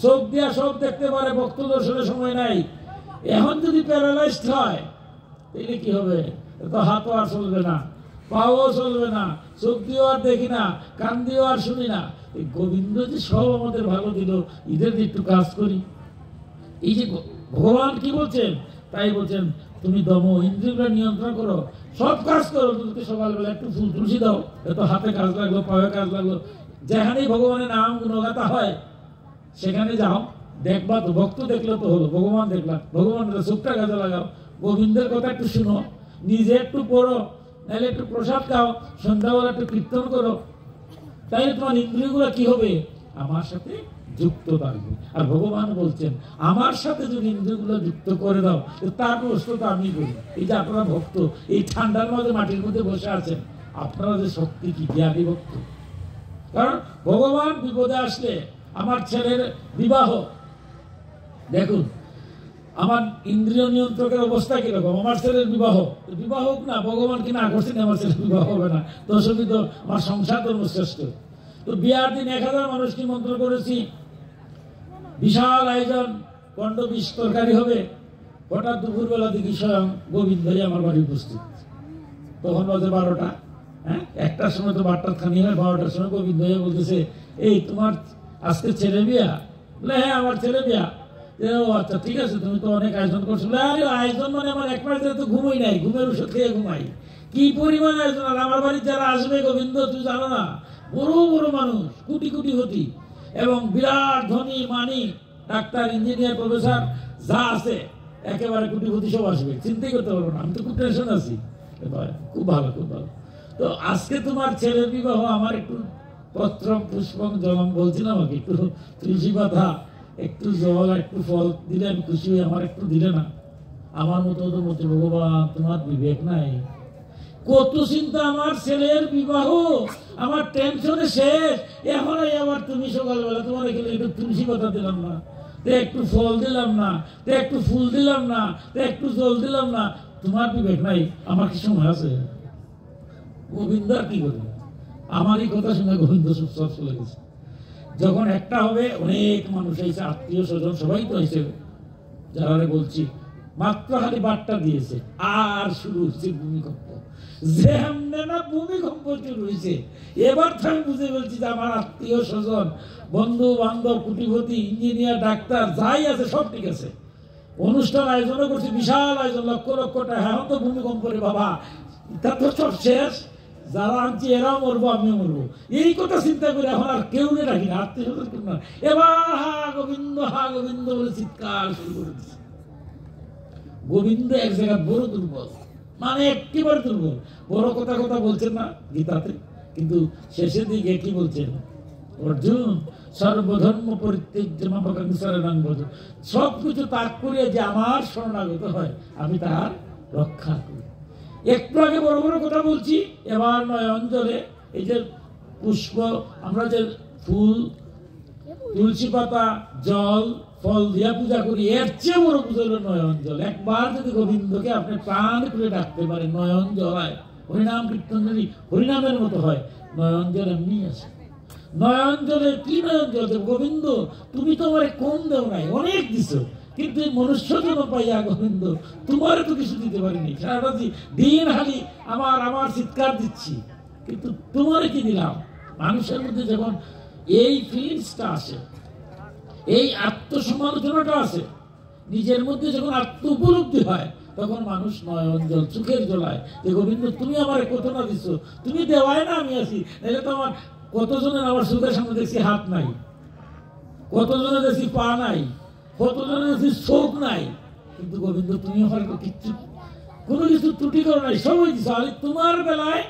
চোখ দিয়া সব দেখতে পারে, ভক্ত দর্শনের সময় নাই। এখন যদি প্যারালাইজড হয় তাহলে কি হবে? তো হাতও আর চলবে না, পাও চলবে না, চোখ দিয়েও আর দেখি না, কান দিয়েও আর শুনি না। এই গোবিন্দ যে সব আমাদের ভালো দিল, ঈদের একটু কাজ করি। এই যে ভগবান কি বলছেন? তাই বলছেন তুমি দম ইন্দ্রিয়গুলো নিয়ন্ত্রণ করো, সব কাজ করো। তুমি সকালবেলা একটু ফুল তুলসী দাও, এত হাতে কাজ লাগলো, পায়ে কাজ লাগলো। যেখানেই ভগবানের নাম গুণগাথা হয় সেখানে যাও, দেখবা তো। ভক্ত দেখলে তো হলো, ভগবান দেখলাম, ভগবানের চোখটা কাজে লাগাও, গোবিন্দের কথা একটু শুনো, নিজে একটু পড়ো, নাহলে একটু প্রসাদ খাও, সন্ধ্যাবেলা একটু কীর্তন করো। তাইলে তোমার ইন্দ্রিয়গুলো কি হবে? আমার সাথে যুক্ত থাকবে। আর ভগবান বলছেন আমার সাথে যদি ইন্দ্রিয়গুলো যুক্ত করে দাও, তার প্রশ্ন তো আমি করি। এই যে আপনারা ভক্ত, এই ঠান্ডার মধ্যে মাটির মধ্যে বসে আছেন, আপনারা যে শক্তি কি জ্ঞানী ভক্ত। কারণ ভগবান বিপদে আসলে, আমার ছেলের বিবাহ দেখুন, আমার ইন্দ্রিয় নিয়ন্ত্রকের অবস্থা কিরকম, আমার ছেলের বিবাহ, বিবাহ হোক না, ভগবান কিনা আকর্ষণ আমার ছেলের বিবাহ হবে না, দশমী তো আমার সংসার ধর্মশ্রেষ্ঠ। তো বিয়ার দিন 1000 মানুষকে মন্ত্র করেছি, বিশাল আয়োজন, কণ্ড বিষ তরকারি হবে। হঠাৎ দুপুরবেলা দেখি স্বয়ং গোবিন্দ আমার বাড়ি উপস্থিত। তখন বাজে 12টা, হ্যাঁ, 1টার সময় তো বারটার খানি হয়, 12টার সময় গোবিন্দ বলতেছে, এই তোমার আজকে ছেলে বিয়া? বলে হ্যাঁ আমার ছেলে বিয়া। ও আচ্ছা ঠিক আছে, তুমি তো অনেক আয়োজন করছো। আরে আয়োজন মানে আমার 1 মাস ধরে তো ঘুমোই নাই, ঘুমের ওষুধ খেয়ে ঘুমাই। কি পরিমাণ আয়োজন! আর আমার বাড়ির যারা আসবে গোবিন্দ তুই জানো না, বড় বড় মানুষ, কোটি কোটি কোটি, এবং বিরাট ধনী মানি, ডাক্তার, ইঞ্জিনিয়ার, প্রফেসর যা আছে একেবারে কোটিপতি সব আসবে, চিন্তাই করতে পারবো না। আমি তো খুব টেনশন আছি। খুব ভালো, খুব ভালো। তো আজকে তোমার ছেলের বিবাহ, আমার একটু পত্রম পুষ্পম জলম বলছিলাম, আমাকে একটু তুলসী পাতা, একটু জল, একটু ফল দিলে আমি খুশি হই, আমার একটু দিলে না। আমার মতো তো বলছে, ভগবান তোমার বিবেক নাই, কত চিন্তা, আমার ছেলের বিবাহ, আমার টেনশনে শেষ। এখন আবার তুমি সকালবেলা তোমার এখানে একটু তুলসী পাতা দিলাম না, তো একটু ফল দিলাম না, তো একটু ফুল দিলাম না, তো একটু জল দিলাম না, তোমার বিবেক নাই? আমার কি সময় আছে? গোবিন্দ আর কি করবে? আমারই কথা শুনে গোবিন্দ সব চলে গেছে। যখন একটা হবে, অনেক মানুষ এসে, আত্মীয় স্বজন সবাই তো এসে, যারা বলছি মাত্র খালি বার্তা দিয়েছে, আর শুরু হচ্ছে ভূমিকম্প। যেমনে না ভূমিকম্প শুরু হয়েছে, এবার তো আমি বুঝে বলছি যে আমার আত্মীয় স্বজন, বন্ধু বান্ধব, কোটিপতি, ইঞ্জিনিয়ার, ডাক্তার যাই আছে সব ঠিক আছে। অনুষ্ঠান আয়োজনও করছি, বিশাল আয়োজন, লক্ষ লক্ষ টাকা। এখন তো ভূমিকম্প রে বাবা, তা তো সব শেষ, যারা আনছি এরাও মরবো, আমিও মরবো, এই কথা চিন্তা করে এখন আর কেউ নেই রাখি না, আত্মীয় স্বজন কেউ না। এবার হা গোবিন্দ বলে চিৎকার শুরু করে দিচ্ছে। গোবিন্দ এক জায়গায় বড় দুর্বল, মানে একেবারে দুর্বল। বড় কথা বলছেন না গীতাতে, কিন্তু শেষের দিকে কি বলছেন? অর্জুন সর্বধর্ম পরিত্যাজ্য মামকাং শরণং ব্রজ, সবকিছু ত্যাগ করিয়া যে আমার শরণাগত হয় আমি তার রক্ষা করি। একটু আগে বড় বড় কথা বলছি, এবার নয়নজলে এই যে পুষ্প, আমরা যে ফুল, তুলসী পাতা, জল, ফল দিয়া পূজা করি, এর চেয়ে বড় পুজো হলো নয়ন জল। একবার যদি গোবিন্দকে আপনি প্রাণ করে ডাকতে পারেন, নয়ন জলায়, হরিনাম কীর্তন যদি হরিনামের মতো হয়, নয়ন জল এমনি আছে। নয়ন জলে কি নয়ন জল? গোবিন্দ তুমি তো আমার কম দেও নাই, অনেক দিছো, কিন্তু এই মনুষ্য জন্য পাইয়া গোবিন্দ তোমার তো কিছু দিতে পারিনি। সারাটা দিন হালি আমার চিৎকার দিচ্ছি, কিন্তু তোমার কি দিলাম? মানুষের মধ্যে যখন এই ফিলিংসটা আসে, এই আত্মসমালোচনাটা আসে, নিজের মধ্যে যখন আত্ম উপলব্ধি হয় তখন মানুষ নয়ন জল চোখের জলায় যে গোবিন্দ তুমি আমার কত না দিচ্ছ, তুমি দেওয়ায় না আমি আছি, নাহলে তো আমার কতজনের আমার চোখের সামনে দেখছি হাত নাই, কতজনের দেখছি পা নাই, কতজনের দেখছি চোখ নাই, কিন্তু গোবিন্দ তুমি আমার কিচ্ছু কোনো কিছু ত্রুটি করো নাই, সবই দিচ্ছ, আর তোমার বেলায়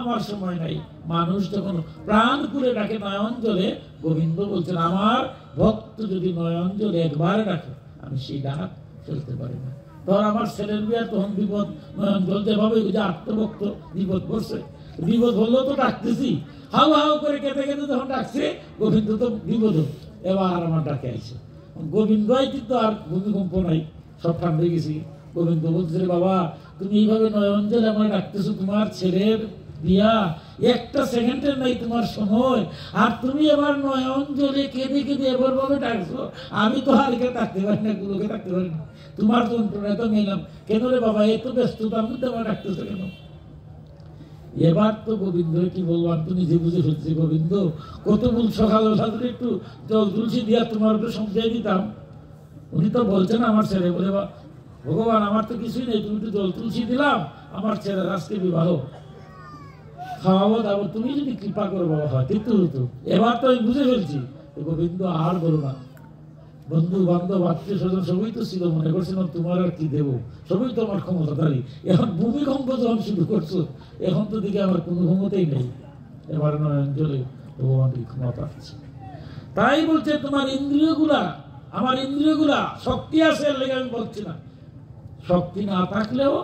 আমার সময় নাই। মানুষ যখন প্রাণ খুলে ডাকে নয়ন জলে, গোবিন্দ বলছেন আমার ভক্ত যদি নয়ন জলে একবার ডাকে আমি সেই ডাক ফেলতে পারি না। ধর আমার ছেলের বিয়ার তখন বিপদ, নয়ন জল যেভাবে যে আত্মভক্ত বিপদ করছে, বিপদ হলেও তো ডাকতেছি, হাউ হাউ করে কেটে কেটে যখন ডাকছে গোবিন্দ তো বিপদ, এবার আমার ডাকে আইছে, গোবিন্দ আইতি তো আর ভূমিকম্প নাই, সব ঠান্ডা গেছি। গোবিন্দ বলছে রে বাবা তুমি এইভাবে নয়ন জলে আমার ডাকতেছো, তোমার ছেলের বিয়া একটা সেকেন্ডের নাই তোমার সময়, আর তুমি এবার নয়ন জলে কেঁদে কেঁদে এবার ভাবে ডাকছো, আমি তো আর এখানে ডাকতে পারি না, গুলোকে ডাকতে পারি না, তোমার যন্ত্রণায় তো মেলাম, কেন রে বাবা এত ব্যস্ততার মধ্যে আমার ডাকতেছো কেন? এবার তো গোবিন্দ কি বলবো, আমি তো নিজে বুঝে ফেলছি, গোবিন্দ কত বল সকালবেলা একটু জল তুলসী দিয়া তোমার একটু সমঝাই দিতাম। উনি তো বলছেন আমার ছেলে বলে ভগবান আমার তো কিছুই নেই, তুমি একটু জল তুলসী দিলাম, আমার ছেলে আজকে বিবাহ খাওয়াবো দাবো, তুমি যদি কৃপা করো বাবা হয় কিন্তু হতো। এবার তো আমি বুঝে ফেলছি, গোবিন্দ আর বলো না, বন্ধু বান্ধব আত্মীয় স্বজন সবই তো ছিল, মনে করছিলাম তোমার আর কি দেবো, সবই তো আমার ক্ষমতাধারী, এখন ভূমিকম্প যখন শুরু করছো এখন তো দিকে আমার কোনো ক্ষমতাই নেই। এবার নয়ন জলে ভগবান ক্ষমা পাচ্ছে, তাই বলছে তোমার ইন্দ্রিয়গুলা, আমার ইন্দ্রিয়গুলা শক্তি আছে লেগে আমি বলছি না, শক্তি না থাকলেও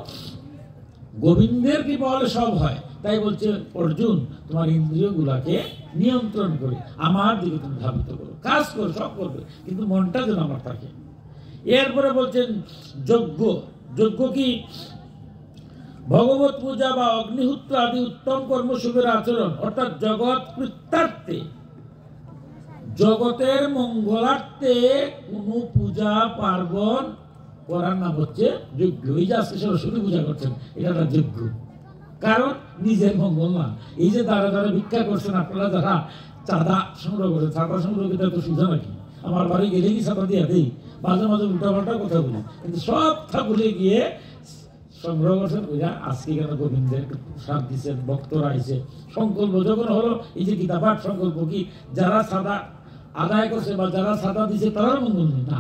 গোবিন্দের কৃপা হলে সব হয়। তাই বলছে অর্জুন তোমার ইন্দ্রিয়গুলাকে নিয়ন্ত্রণ করে আমার দিকে তুমি ধাবিত করো, কাজ করো, সব করবে, কিন্তু মনটা যেন আমার থাকে। এরপরে বলছেন যজ্ঞ, যজ্ঞ কি ভগবত পূজা বা অগ্নিহোত্র আদি উত্তম কর্মশুভের আচরণ, অর্থাৎ জগৎ কৃত্যার্থে, জগতের মঙ্গলার্থে কোন পূজা পার্বণ করার নাম হচ্ছে যজ্ঞ। এই যে আজকে সরস্বতী পূজা করছেন এটা একটা যজ্ঞ, কারণ নিজের মঙ্গল না। এই যে দ্বারা দ্বারা ভিক্ষা করছেন আপনারা, যারা চাঁদা সংগ্রহ করে, চাঁদা সংগ্রহ করতে এত সুবিধা নাকি? আমার বাড়ি গেলে কি চাঁদা দিয়ে দেই, মাঝে মাঝে উল্টাপাল্টা কথা বলি, কিন্তু সব ঠাকুরে গিয়ে সংগ্রহ করছেন। ওইটা আজকে কেন গোবিন্দের সাথ দিচ্ছেন, ভক্তরা আইছে, সংকল্প যখন হলো, এই যে গীতা পাঠ সংকল্প কি যারা চাঁদা আদায় করছে বা যারা চাঁদা দিচ্ছে তারার মঙ্গল নেই না,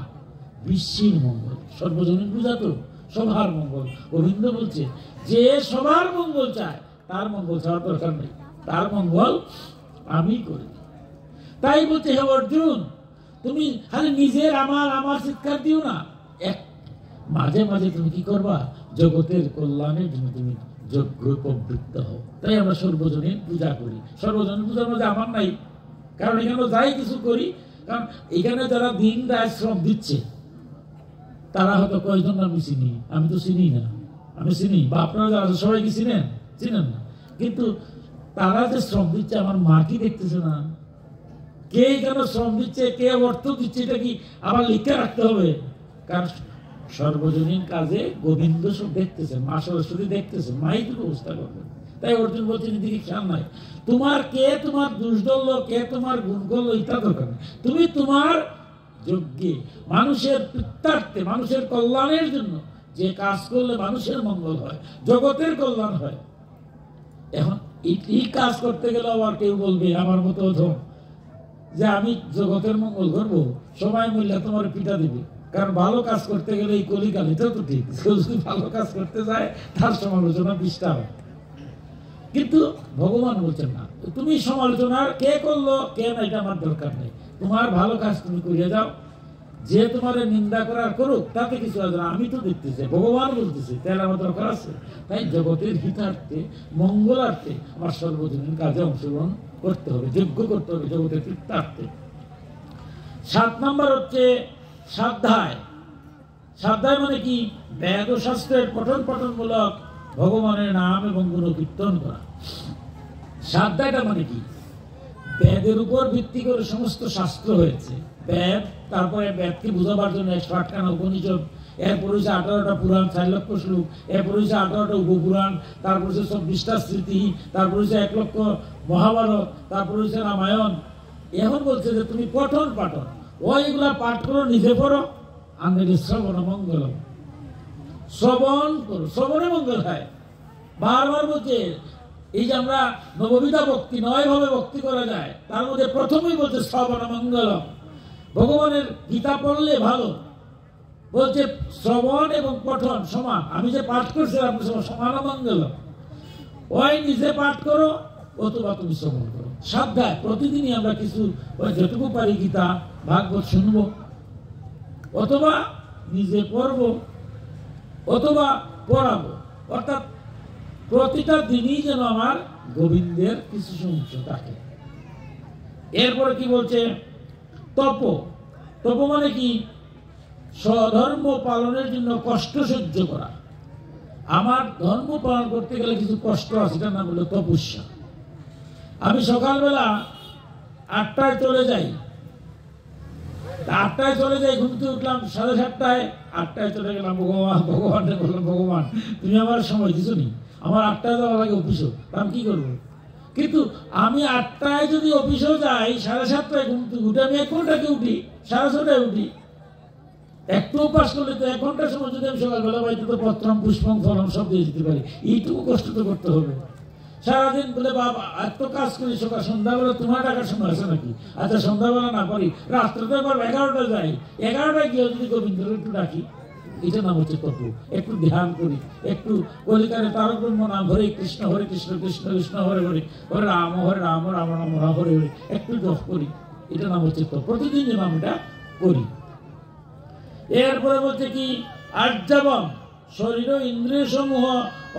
বিশ্বের মঙ্গল, সর্বজনীন পূজা তো সবার মঙ্গল। গোবিন্দ বলছে যে সবার মঙ্গল চায় তার মঙ্গল চাওয়ার দরকার নেই, তার মঙ্গল আমি করি। তাই বলছে হে অর্জুন তুমি খালি নিজের আমার আমার চিৎকার দিও না, এক মাঝে মাঝে তুমি কি করবা, জগতের কল্যাণের জন্য তুমি যজ্ঞ প্রবৃত্ত হও। তাই আমরা সর্বজনীন পূজা করি। সর্বজনীন পূজার মধ্যে আমার নাই, কারণ এখানে যাই কিছু করি, কারণ এখানে যারা দিন রাত শ্রম দিচ্ছে তারা হয়তো কয়েকজন আমি চিনি, আমি তো চিনি না, আমি চিনি বা আপনারা যারা সবাই কি চিনেন, চিনেন না, কিন্তু তারা যে শ্রম দিচ্ছে আমার মা কি দেখতেছে না, কে কেন শ্রম দিচ্ছে, কে অর্থ দিচ্ছে, এটা কি আবার লিখে রাখতে হবে? কারণ সর্বজনীন কাজে গোবিন্দ সব দেখতেছেন, মা সরস্বতী দেখতেছেন, মাই তো ব্যবস্থা করবেন। তাই অর্জুন বলছেন এদিকে খেয়াল নাই, তোমার কে তোমার দোষ ধরলো, কে তোমার গুণ করলো, এটা দরকার নেই। তুমি তোমার যজ্ঞে মানুষের পিত্তার্থে, মানুষের কল্যাণের জন্য যে কাজ করলে মানুষের মঙ্গল হয়, জগতের কল্যাণ হয়। এখন এই কাজ করতে গেলে আবার কেউ বলবে আমার মতো অধম যে আমি জগতের মঙ্গল করবো, সবাই মিললে তোমার পিঠা দিবে। কারণ ভালো কাজ করতে গেলে এই কলিকাল, এটা তো ঠিক, যদি ভালো কাজ করতে যায় তার সমালোচনা বিষ্ঠা হয়। কিন্তু ভগবান বলছেন না, তুমি সমালোচনার কে করলো কে না এটা আমার দরকার নেই, তোমার ভালো কাজ তুমি করিয়ে যাও, যে তোমার নিন্দা করার করুক তাতে কিছু আছে না, আমি তো দেখতেছি, ভগবান বলতেছে, তাহলে আমার দরকার আছে। তাই জগতের হিতার্থে মঙ্গলার্থে আমার সর্বজনীন কাজে অংশগ্রহণ করতে হবে, যজ্ঞ করতে হবে জগতের হিতার্থে। 7 নম্বর হচ্ছে সাধ্যায়। সাধ্যায় মানে কি, বেদ ও শাস্ত্রের পঠনমূলক ভগবানের নাম এবং গুণ কীর্তন করা। সাধ্যায়টা মানে কি, বেদের উপর ভিত্তি করে সমস্ত শাস্ত্র হয়েছে, বেদ, তারপরে বেদকে বোঝাবার জন্য 108খানা উপনিষদ, এরপর হচ্ছে 18টা পুরাণ, 4 লক্ষ শ্লোক, এরপর হচ্ছে 18টা উপপুরাণ, তারপর হচ্ছে 24টা স্মৃতি, তারপর হচ্ছে 1 লক্ষ মহাভারত, তারপর হচ্ছে রামায়ণ, এখন বলছে যে তুমি পঠন পাঠন ওইগুলা পাঠ করো, নিজে পড়ো, আমাদের শ্রবণ মঙ্গল, শ্রবণ করো, শ্রবণে মঙ্গল হয়। বারবার বলছে এই যে আমরা নববিধা ভক্তি 9 ভাবে ভক্তি করা যায়, তার মধ্যে প্রথমেই বলছে শ্রবণ মঙ্গল। ভগবানের গীতা পড়লে ভালো, বলছে শ্রবণ এবং পঠন সমান। আমি যে পাঠ করছি আপনি সমান মঙ্গল। ওই নিজে পাঠ করো অথবা তুমি শ্রবণ করো সাধ্যায়। প্রতিদিনই আমরা কিছু যেটুকু পারি গীতা ভাগবত শুনবো, অথবা নিজে পড়বো, অথবা পড়াবো। অর্থাৎ প্রতিটা দিনই যেন আমার গোবিন্দের কিছু অংশ থাকে। এরপরে কি বলছে? তপ। তপ মানে কি? স্বধর্ম পালনের জন্য কষ্ট সহ্য করা। আমার ধর্ম পালন করতে গেলে কিছু কষ্ট আছে, সেটার নাম হলো তপস্যা। আমি সকালবেলা 8টায় চলে যাই, 8টায় চলে যাই, ঘুম থেকে উঠলাম 7:30টায়, 8টায় চলে গেলাম। ভগবানকে বললাম, ভগবান তুমি আমার সময় দিছো নি, আমার 8টায় যাওয়া লাগে অফিসও, আমি কি করবো? কিন্তু আমি 8টায় যদি অফিসেও যাই, 7:30টায় ঘুম থেকে উঠে আমি 1 ঘন্টাকে উঠি, 6:30টায় উঠি, একটু উপাস করলে তো 1 ঘন্টার সময় যদি আমি সকালবেলা বাড়িতে তো পত্রম পুষ্পম ফলম সব দিয়ে যেতে পারি। এইটুকু কষ্ট তো করতে হবে। সারাদিন বলে বাবা এত কাজ করি, সকাল সন্ধ্যাবেলা তোমার টাকার সময় আছে নাকি? আচ্ছা সন্ধ্যাবেলা না পারি, রাত্রে তো একবার 11টায় যাই, 11টায় গিয়ে যদি গোবিন্দর একটু ডাকি, এটা নাম হচ্ছে তপ। একটু ধ্যান করি, একটু কলিকারে তারক ব্রহ্ম নাম হরে কৃষ্ণ কৃষ্ণ কৃষ্ণ হরে হরে, হরে রাম রাম রাম হরে হরে, একটু জপ করি, এটা নাম হচ্ছে তপ। প্রতিদিন যেন আমি এটা করি। এরপরে বলছে কি? আর্যাবম, শরীর ইন্দ্রিয় সমূহ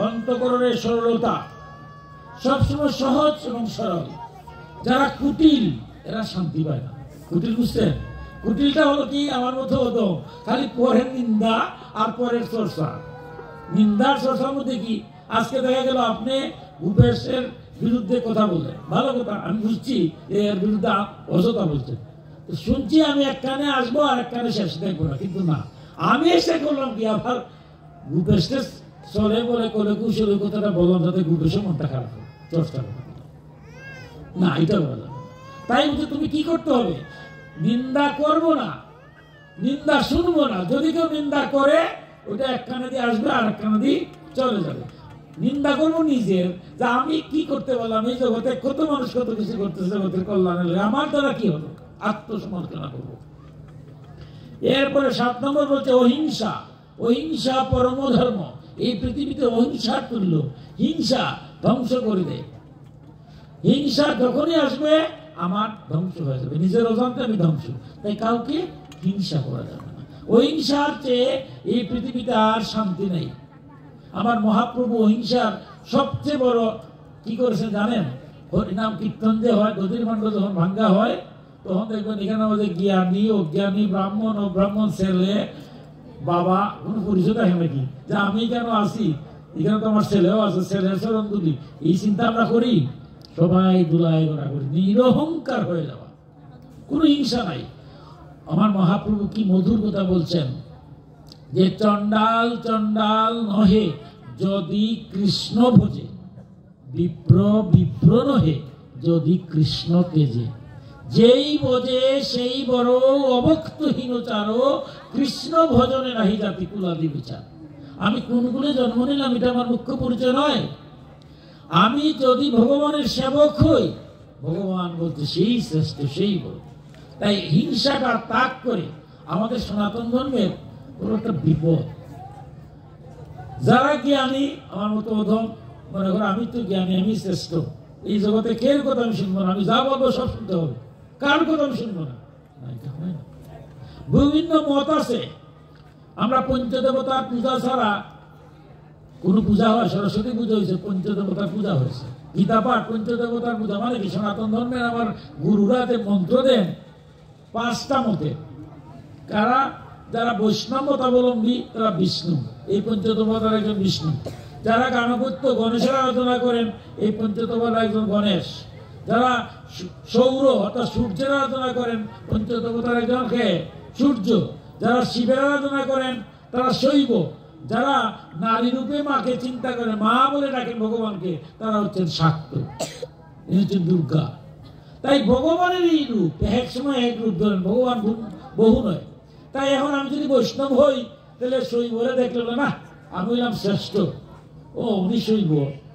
অন্তঃকরণের সরলতা, সবসময় সহজ এবং সরল। যারা কুটিল এরা শান্তি পায় না। কুটিল বুঝছেন? কুটিলটা হলো কি? আমার মতো হতো খালি পরের নিন্দা আর পরের চর্চা। নিন্দার চর্চার মধ্যে কি? আজকে দেখা গেল আপনি ভূপেশের বিরুদ্ধে কথা বললেন, ভালো কথা, আমি বুঝছি এর বিরুদ্ধে অযথা বলছেন, শুনছি, আমি এক কানে আসবো আর এক কানে শেষ দেখবো না। কিন্তু না, আমি এসে করলাম কি? আবার ভূপেশকে চলে বলে কোলে কুশলে কথাটা বললাম, যাতে ভূপেশের মনটা খারাপ হয়, চর্চা না, এটা বলা যাবে। তাই বলছে তুমি কি করতে হবে? নিন্দা করবো না, নিন্দা শুনবো না। যদি কেউ নিন্দা করে, ওটা এক কানে দিয়ে আসবে আর এক কানে দিয়ে চলে যাবে। নিন্দা করবো নিজের, যে আমি কি করতে বললাম, এই জগতে কত মানুষ কত কিছু করতেছে জগতের কল্যাণের, আমার দ্বারা কি হলো? আত্মসমর্পণা করব। এরপরে 7 নম্বর বলছে অহিংসা। অহিংসা পরম ধর্ম। এই পৃথিবীতে অহিংসার তুল্য। হিংসা ধ্বংস করে দেয়। হিংসা যখনই আসবে আমার ধ্বংস হয়ে যাবে, নিজের অজান্তে আমি ধ্বংস। তাই কাউকে হিংসা করা যাবে না। অহিংসার চেয়ে এই পৃথিবীতে আর শান্তি নেই। আমার মহাপ্রভু অহিংসার সবচেয়ে বড় কি করেছে জানেন? হরিনাম কীর্তন যে হয়, দধির মান্ড যখন ভাঙ্গা হয়, তখন দেখবেন এখানে আমাদের জ্ঞানী অজ্ঞানী, ব্রাহ্মণ ও ব্রাহ্মণ ছেলে বাবা কোনো পরিচয় দেখে নাকি, যে আমি কেন আসি, এখানে তো আমার ছেলেও আছে, ছেলের চরণ দুলি, এই চিন্তা আমরা করি। সবাই দুলাই গোড়া করি, নিরহংকার হয়ে যাওয়া, কোনো হিংসা নাই। আমার মহাপ্রভু কি মধুর কথা বলছেন, যে চণ্ডাল চণ্ডাল নহে যদি কৃষ্ণ ভোজে, বিপ্র বিপ্র নহে যদি কৃষ্ণ তেজে, যেই বোঝে সেই বড় অভক্তহীনচার, কৃষ্ণ ভজনে নাহি জাতি কুলাদি বিচার। আমি কোন কুলে জন্ম নিলাম এটা আমার মুখ্য পরিচয় নয়। আমি যদি ভগবানের সেবক হই, ভগবান বলতে সেই শ্রেষ্ঠ, সেই বড়। তাই হিংসাটা ত্যাগ করে আমাদের সনাতন ধর্মের কোনো একটা বিপদ। যারা জ্ঞানী, আমার মতো অধম মনে করে আমি তো জ্ঞানী, আমি শ্রেষ্ঠ, এই জগতে কে কথা আমি শুনবো না, আমি যা বলবো সব শুনতে হবে, কার কথা আমি শুনবো না। বিভিন্ন মত আছে। আমরা পঞ্চদেবতার পূজা ছাড়া কোন পূজা হয়? সরস্বতী পূজা হয়েছে, পঞ্চদেবতার পূজা হয়েছে। গীতা পাঠ পঞ্চদেবতার পূজা, মানে কি? সনাতন ধর্মের আমার গুরুরা যে মন্ত্র দেন 5টা মতে, কারা? যারা বৈষ্ণব মতাবলম্বী তারা বিষ্ণু, এই পঞ্চদেবতার একজন বিষ্ণু। যারা গাণপত্য গণেশের আরাধনা করেন, এই পঞ্চদেবতার একজন গণেশ। যারা সৌর অর্থাৎ সূর্যের আরাধনা করেন, পঞ্চদেবতার একজন কে? সূর্য। যারা শিবের আরাধনা করেন তারা শৈব। যারা নারী রূপে মাকে চিন্তা করেন, মা বলে ডাকেন ভগবানকে, তারা হচ্ছেন শাক্ত, হচ্ছেন দুর্গা। তাই ভগবানের এই রূপ এক সময় এক রূপ ধরেন, ভগবান বহু নয়। তাই এখন আমি যদি বৈষ্ণব হই তাহলে সই বলে দেখলে না আমি হইলাম শ্রেষ্ঠ, ও উনি শৈব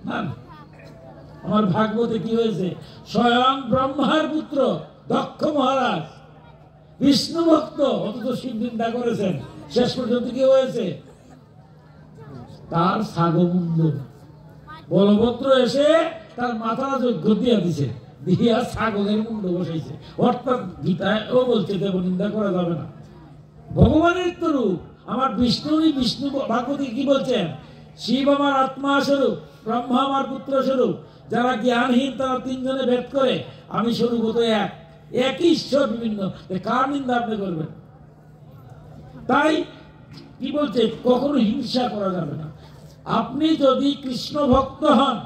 না। আমার ভাগবতে কি হয়েছে, স্বয়ং ব্রহ্মার পুত্র দক্ষ মহারাজ বিষ্ণু ভক্ত, অথচ শিব নিন্দা করেছেন, শেষ পর্যন্ত কি হয়েছে, তার সাগমুন্ড বলভদ্র এসে তার মাথা যজ্ঞ দিয়া দিছে, দিয়া ছাগলের মুন্ড বসাইছে। অর্থাৎ গীতায় ও বলছে দেব নিন্দা করা যাবে না, ভগবানের তো রূপ। আমার বিষ্ণুই বিষ্ণু ভাগবতী কি বলছেন, শিব আমার আত্মা স্বরূপ, ব্রহ্মা আমার পুত্র স্বরূপ। যারা জ্ঞানহীন তারা তিনজনে ভেদ করে, আমি স্বরূপ তো একই ঈশ্বর বিভিন্ন, কার নিন্দা আপনি করবেন? তাই কি বলছে, কখনো হিংসা করা যাবে না। আপনি যদি কৃষ্ণ ভক্ত হন,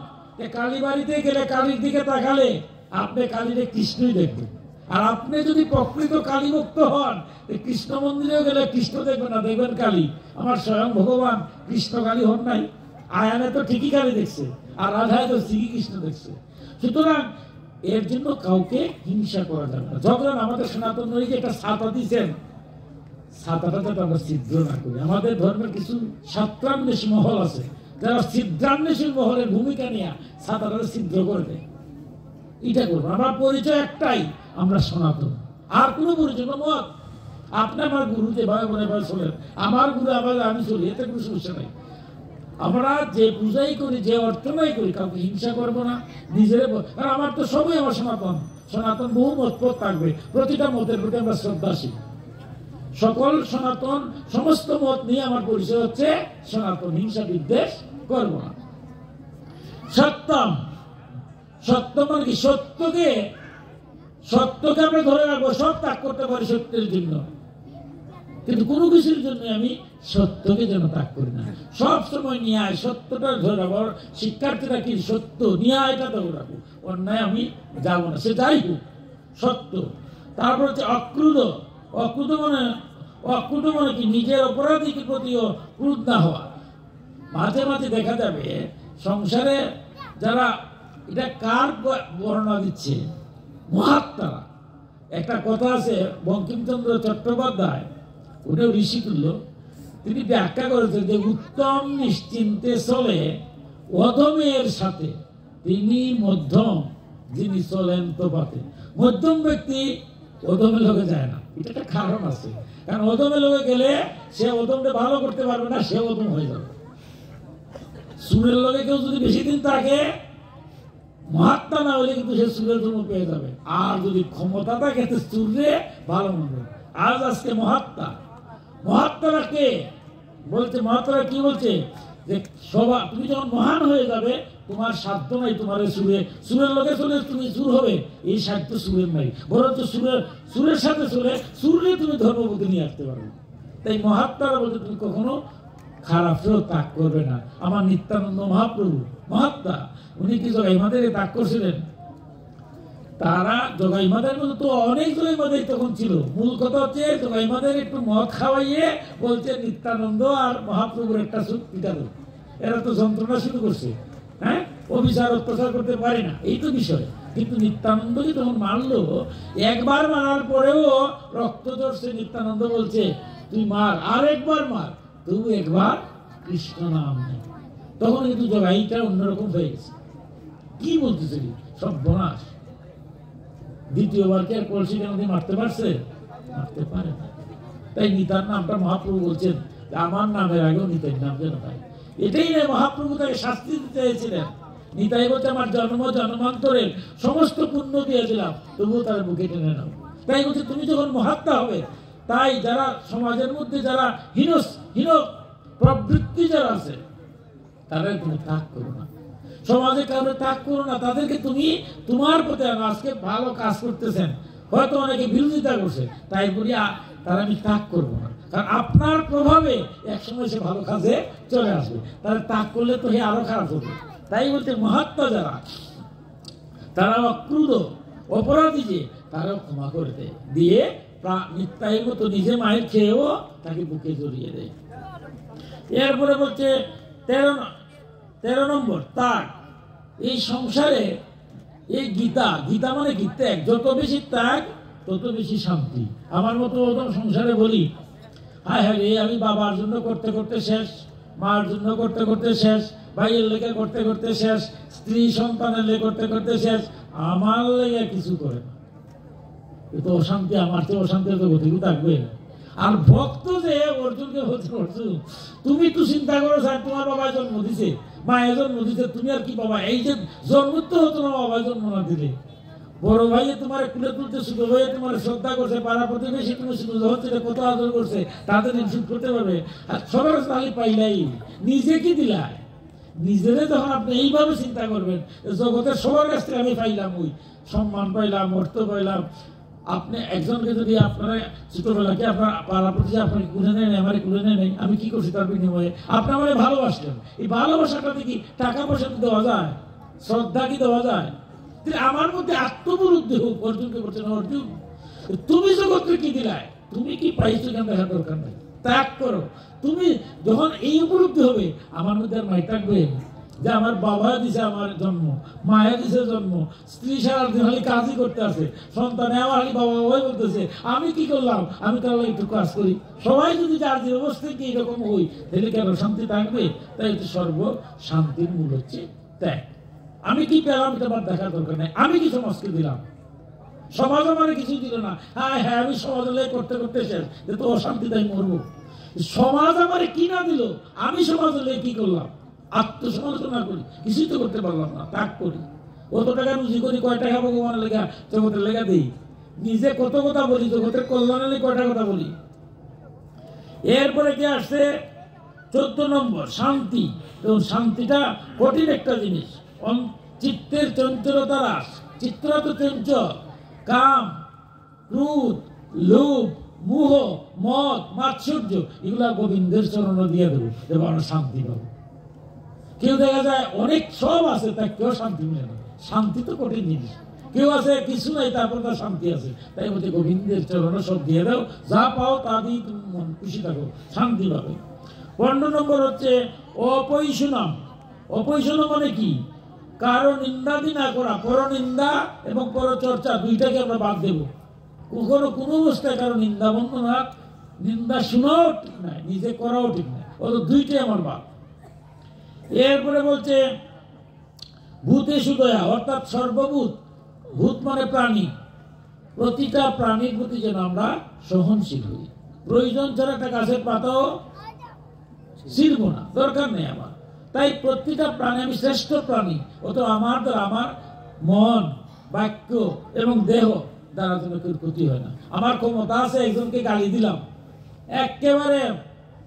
কালীবাড়িতে গেলে কালীর দিকে তাকালে আপনি কালীরে কৃষ্ণই দেখবেন। আর আপনি যদি প্রকৃত কালী ভক্ত হন, কৃষ্ণ মন্দিরেও গেলে কৃষ্ণ দেখবেন না, দেখবেন কালী। আমার স্বয়ং ভগবান কৃষ্ণ কালী হন নাই, আয়ানে তো ঠিকই কালী দেখছে, আর রাধায় তো ঠিকই কৃষ্ণ দেখছে। সুতরাং এর জন্য কাউকে হিংসা করা যাবে না। যখন আমাদের সনাতন যে একটা ছাতা দিচ্ছেন, ছাতাটা যাতে আমরা ছিদ্র না করি। আমাদের ধর্মের কিছু সাত্রান্বেষী মহল আছে যারা ছিদ্রান্বেষী মহলের ভূমিকা নিয়ে ছাতাটা ছিদ্র করে দেয়। এটা করবো, আমার পরিচয় একটাই, আমরা সনাতন, আর কোনো পরিচয় না। মত আপনি আমার গুরু যেভাবে মনে ভাবে চলেন, আমার গুরু আবার আমি চলি, এতে কোনো সমস্যা নাই। আমরা যে পূজাই করি, যে অর্চনাই করি, কাউকে হিংসা করবো না, নিজের। কারণ আমার তো সবই আমার সনাতন, সনাতন বহু মত থাকবে, প্রতিটা মতের প্রতি আমরা শ্রদ্ধাশীল। সকল সনাতন সমস্ত মত নিয়ে আমার পরিচয় হচ্ছে সনাতন, হিংসা বিদ্বেষ করবো না। সত্যম, সত্য মানে কি, সত্যকে আমরা ধরে রাখবো, সব ত্যাগ করতে পারি সত্যের জন্য, কিন্তু কোনো কিছুর জন্য আমি সত্যকে যেন ত্যাগ করি না। সব সময় ন্যায় সত্যটা ধরে রাখবো। শিক্ষার্থীরা কি সত্য ন্যায়টা ধরে রাখবো, অন্যায় আমি যাবো না, সে যাই হোক সত্য। তারপর হচ্ছে অক্রুদ্ধ। অক্রুদ্ধ মানে কি, নিজের অপরাধীকে প্রতিও ক্রুদ্ধ না হওয়া। মাঝে মাঝে দেখা যাবে সংসারে যারা, এটা কার বর্ণনা দিচ্ছে, মহাত্মারা। একটা কথা আছে, বঙ্কিমচন্দ্র চট্টোপাধ্যায়, উনিও ঋষিতুল্য, তিনি ব্যাখ্যা করেছেন যে উত্তম নিশ্চিন্তে চলে অধমের সাথে, তিনি মধ্যম যিনি চলেন তো পাতে। মধ্যম ব্যক্তি অধমের লোকে যায় না, এটা একটা কারণ আছে। কারণ অধমের লোকে গেলে সে অধমটা ভালো করতে পারবে না, সে অধম হয়ে যাবে। সুরের লোকে কেউ যদি বেশি দিন থাকে, মহাত্মা না হলে কিন্তু সে সুরের জন্য পেয়ে যাবে। আর যদি ক্ষমতা থাকে সুরে ভালো মন্দ। আজকে মহাত্মারা কে বলছে, মহাত্মারা কি বলছে যে তুমি যখন মহান হয়ে যাবে, তোমার সাধ্য নাই তোমার সুরের লোকে চলে তুমি সুর হবে, এই সাধ্য সুরের নাই। বরঞ্চ সুরের সাথে সুরে তুমি ধর্মপতি নিয়ে আসতে পারবে। তাই মহাত্মারা বলছে তুমি কখনো খারাপেও ত্যাগ করবে না। আমার নিত্যানন্দ মহাপ্রভু মহাত্মা, উনি কি জগাইমাদের ত্যাগ করছিলেন? তারা জগাইমাদের মধ্যে তো অনেক জগাইমাদের তখন ছিল। মূল কথা হচ্ছে জগাইমাদের একটু মদ খাওয়াইয়ে বলছে নিত্যানন্দ আর মহাপ্রভুর একটা পিটালো, এরা তো যন্ত্রণা শুরু করছে। হ্যাঁ, অবিচার অত্যাচার করতে পারি না, এই তো বিষয়। কিন্তু নিত্যানন্দকে তখন মারলো, একবার মারার পরেও রক্ত ধরছে। নিত্যানন্দ বলছে তুই মার, আর একবার মার, তবু একবার কৃষ্ণ নাম নেই। তখন কিন্তু জগাইটা অন্যরকম হয়ে গেছে। কি বলতেছিলি সব বনাস। দ্বিতীয়বার কি আর কলসিটা নদী মারতে পারছে? মারতে পারে না। তাই নিতার নামটা মহাপ্রভু বলছেন আমার নামের আগেও নিতাই নাম যেন পায়। এটাই না মহাপ্রভু তাকে শাস্তি দিতে চেয়েছিলেন। নিতাই বলছে আমার জন্মান্তরের সমস্ত পুণ্য দিয়েছিলাম, তবুও তার বুকে টেনে নাও। তাই বলছে তুমি যখন মহাত্মা হবে, তাই যারা সমাজের মধ্যে যারা হীন প্রবৃত্তি যারা আছে, তারা তুমি ত্যাগ করো না। সমাজে কারো ত্যাগ করো না, তাদেরকে তুমি তোমার প্রতি আজকে ভালো কাজ করতেছেন, হয়তো অনেকে বিরোধিতা করছে, তাই বলি তারা আমি ত্যাগ করবো না। কারণ আপনার প্রভাবে একসময় সে ভালো কাজে চলে আসবে, তাহলে ত্যাগ করলে তো হে আরো খারাপ হবে। তাই বলতে মহাত্মা যারা, তারা অক্রুদ্ধ অপরাধী যে, তারাও ক্ষমা করে দেয়, দিয়ে নিত্যাই মতো নিজে মায়ের খেয়েও তাকে বুকে জড়িয়ে দেয়। এরপরে বলছে 13 নম্বর তার এই সংসারে এই গীতা, গীতা মানে কি ত্যাগ। যত বেশি ত্যাগ তত বেশি শান্তি। আমার মতো সংসারে বলি, হায় হায় রে, আমি বাবার জন্য করতে করতে শেষ, মার জন্য করতে করতে শেষ, ভাইয়ের লেগে করতে করতে শেষ, স্ত্রী সন্তানের লেগে করতে করতে শেষ, আমার লেগে কিছু করে না। তো অশান্তি, আমার তো অশান্তি তো গতিও থাকবে। আর ভক্ত যে অর্জুনকে বলছে, অর্জুন তুমি তো চিন্তা করো স্যার, তোমার বাবা জন্ম দিছে, মায়ের জন্ম দিছে, তুমি আর কি বাবা, এই যে জন্ম তো হতো না, বাবা জন্ম না দিলে। বড় ভাইয়ে তোমার কুলে তুলতে, ছোট ভাইয়ে তোমার শ্রদ্ধা করছে, পাড়া প্রতিবেশী তুমি হচ্ছে কত আদর করছে, তাদের ইনসুট করতে পারবে। আর সবার তাহলে পাইলাই, নিজে কি দিলাই? নিজেরে যখন আপনি এইভাবে চিন্তা করবেন, জগতের সবার কাছ থেকে আমি পাইলাম, ওই সম্মান পাইলাম, অর্থ পাইলাম। আপনি একজনকে যদি আপনারা ছোটবেলাকে আপনার পাড়া প্রতি আপনাকে কুলে নেয়, আমার কুলে নেই, আমি কি করছি তার বিনিময়ে? আপনি আমাকে ভালোবাসলেন, এই ভালোবাসাটা কি টাকা পয়সা কি দেওয়া যায়? শ্রদ্ধা কি দেওয়া যায়? আমার মধ্যে আত্মবুদ্ধি হোক। অর্জুনকে বলছেন, অর্জুন তুমি জগৎকে কি দিলাই, তুমি কি পাইছো কেন দেখার দরকার নাই, ত্যাগ করো। তুমি যখন এই উপলব্ধি হবে, আমার মধ্যে আর মাই থাকবে যে আমার বাবা দিছে আমার জন্ম, মায়ের দিছে জন্ম, স্ত্রী সারাদিন খালি কাজই করতে আছে, সন্তানে আমার খালি বাবা বাবাই বলতেছে, আমি কি করলাম, আমি তাহলে একটু কাজ করি। সবাই যদি যার যে অবস্থায় কি এরকম হই, তাহলে কেন শান্তি থাকবে? তাই হচ্ছে সর্ব শান্তির মূল হচ্ছে ত্যাগ। আমি কি পেলাম এটা আমার দেখার দরকার নেই, আমি কি সমাজকে দিলাম, সমাজ আমার কিছু দিল না। হ্যাঁ হ্যাঁ, আমি সমাজে করতে করতে শেষ, যে তো অশান্তি তাই মরবো। সমাজ আমার কি না দিল, আমি সমাজে কি করলাম? আত্মসমালোচনা করি, কিছুই তো করতে পারলাম না, ত্যাগ করি। কত টাকা রুজি করি, কয় টাকা ভগবানের লেখা, জগতের লেখা দিই, নিজে কত কথা বলি, জগতের কল্যাণে কয়টা কথা বলি। এরপরে কি আসছে 14 নম্বর, শান্তি। এবং শান্তিটা কঠিন একটা জিনিস। চিত্তের চঞ্চলতা হ্রাস, চিত্র তো চঞ্চল, কাম, ক্রোধ, লোভ, মোহ, মদ, মাৎসর্য, এগুলা গোবিন্দের চরণ দিয়ে দেবো, এবার শান্তি পাবো। কেউ দেখা যায় অনেক সব আছে, তা কেউ শান্তি মিলে না। শান্তি তো কঠিন জিনিস। কেউ আছে কিছু নাই, তারপর তার শান্তি আছে। তাই বলছে গোবিন্দের চরণ সব দিয়ে দাও, যা পাও তা দিয়ে তুমি মন খুশি থাকো, শান্তি পাবে। 15 নম্বর হচ্ছে অপৈশুনম। অপৈশুনম মানে কি? কারো নিন্দাদি না করা, পরনিন্দা এবং পরচর্চা দুইটাকে আমরা বাদ দেব। কখনো কোনো অবস্থায় কারো নিন্দা বন্দনা, নিন্দা শোনাও ঠিক নাই, নিজে করাও ঠিক নাই, অত দুইটাই আমার বাদ। এরপরে বলছে ভূতে সুদয়া, অর্থাৎ সর্বভূত, ভূত মানে প্রাণী, প্রতিটা প্রাণীর প্রতি যেন আমরা সহনশীল হই। প্রয়োজন ছাড়া একটা গাছের পাতাও ছিঁড়ব না, দরকার নেই আমার। তাই প্রতিটা প্রাণী, আমি শ্রেষ্ঠ প্রাণী, অত আমার দ্বারা আমার মন, বাক্য এবং দেহ দ্বারা যেন কেউ ক্ষতি হয় না। আমার ক্ষমতা আছে, একজনকে গালি দিলাম, একেবারে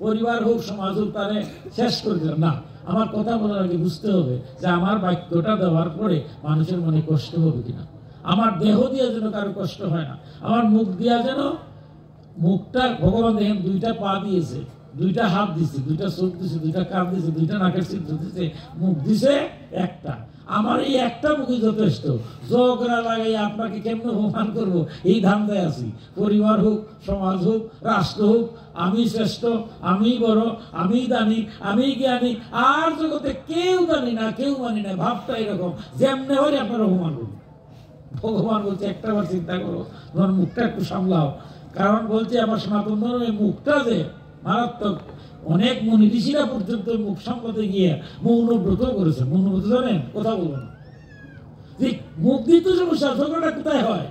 পরিবার হোক সমাজ হোক তারে শেষ করে দিলাম না। আমার কথা বলার আগে বুঝতে হবে যে আমার বাক্যটা দেওয়ার পরে মানুষের মনে কষ্ট হবে কিনা। আমার দেহ দিয়ে যেন কারো কষ্ট হয় না। আমার মুখ দিয়া যেন, মুখটা ভগবান দেখেন দুইটা পা দিয়েছে, দুইটা হাত দিছে, দুইটা চোখ দিছে, দুইটা কান দিছে, দুইটা নাকের ছিদ্র দিছে, মুখ দিছে একটা। আমার এই একটা মুখই যথেষ্ট। ঝগড়া লাগাই আপনাকে কেমন অপমান করবো এই ধান্দায় আছি। পরিবার হোক, সমাজ হোক, রাষ্ট্র হোক, আমি শ্রেষ্ঠ, আমি বড়, আমি দানি, আমি জ্ঞানী, আর জগতে কেউ জানি না, কেউ মানি না। ভাবটা এরকম, যেমনে হলে আপনার অপমান করবো। ভগবান বলছে একটা বার চিন্তা করো, তোমার মুখটা একটু সামলাও। কারণ বলছে আমার সনাতন ধর্মের মুখটা যে মারাত্মক। অনেক মুনি ঋষিরা পর্যন্ত মুখ সামলাতে গিয়ে মৌনব্রত করেছে। মৌনব্রত জানেন? কথা বলবেন, মুখ দিয়ে তো সমস্যা। ঝগড়াটা কোথায় হয়?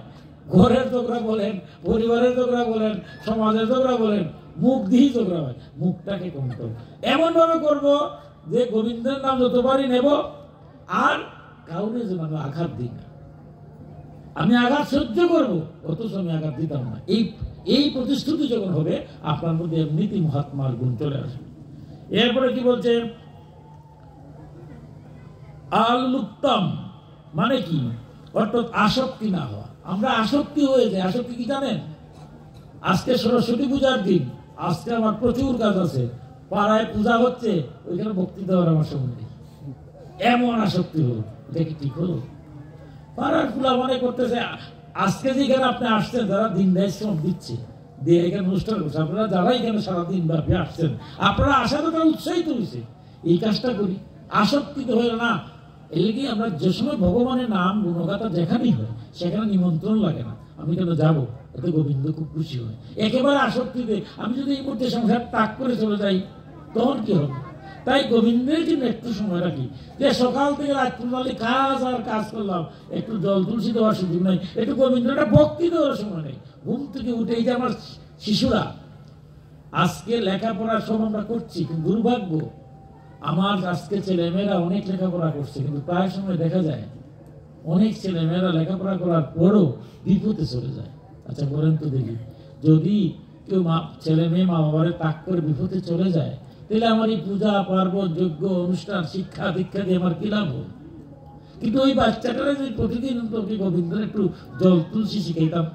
ঘরের ঝগড়া বলেন, পরিবারের ঝগড়া বলেন, সমাজের ঝগড়া বলেন, মুখ দিয়েই ঝগড়া হয়। মুখটাকে কমতে হবে, এমন ভাবে করবো যে গোবিন্দের নাম যতবারই নেব আর কাউরে যেন আমি আঘাত দিই না। আমি আঘাত সহ্য করবো, অথচ আমি আঘাত দিতাম না। এই প্রতিশ্রুতি যখন হবে, আপনার মধ্যে এমনিতেই মহাত্মার গুণ চলে আসবে। এরপরে কি বলছে? আলুপ্তম মানে কি? অর্থাৎ আসক্তি না হওয়া। আমরা আসক্তি হয়ে যাই। আসক্তি কি জানেন? আজকে সরস্বতী পূজার দিন, আজকে আমার প্রচুর কাজ আছে, পাড়ায় পূজা হচ্ছে, ওইখানে ভক্তি দেওয়ার আমার সময় নেই। এমন আসক্তি হলো, এটা কি ঠিক হলো? পাড়ার ফুলা মনে করতেছে আজকে যেখানে আপনি আসছেন, যারা দিন দেয় শ্রম দিচ্ছে, দিয়ে এখানে অনুষ্ঠান করছে, আপনারা যারা এখানে সারাদিন ব্যাপী আসছেন, আপনারা আসার তারা উৎসাহিত হয়েছে, এই কাজটা করি। আসক্তিত হয়ে না, এই কি আমরা যে সময় ভগবানের নাম গুণগাথা যেখানেই হয় সেখানে নিমন্ত্রণ লাগে না, আমি কেন যাবো, এতে গোবিন্দ খুব খুশি হয়। একেবারে আসক্তিতে আমি যদি এই মুহূর্তে সংসার ত্যাগ করে চলে যাই তখন কি হবে? তাই গোবিন্দের জন্য একটু সময় রাখি, যে সকাল থেকে রাত পর্যন্ত কাজ আর কাজ করলাম, একটু জল তুলসী দেওয়ার সুযোগ নেই, একটু গোবিন্দটা ভক্তি দেওয়ার সময় নেই। ঘুম থেকে উঠে এই যে আমার শিশুরা আজকে লেখাপড়া সব আমরা করছি, কিন্তু দুর্ভাগ্য আমার আজকে ছেলেমেয়েরা অনেক লেখাপড়া করছে, কিন্তু প্রায় সময় দেখা যায় অনেক ছেলেমেয়েরা লেখাপড়া করার পরও বিপদে চলে যায়। আচ্ছা বলেন তো দেখি, যদি কেউ ছেলে মেয়ে মা বাবারে তাক করে বিপদে চলে যায়, তাহলে আমার এই পূজা পার্বণ যজ্ঞ অনুষ্ঠান শিক্ষা দীক্ষা দিয়ে আমার কি লাভ? কিন্তু ওই বাচ্চাটারা যদি প্রতিদিন গোবিন্দের একটু জল তুলসী শিখাইতাম,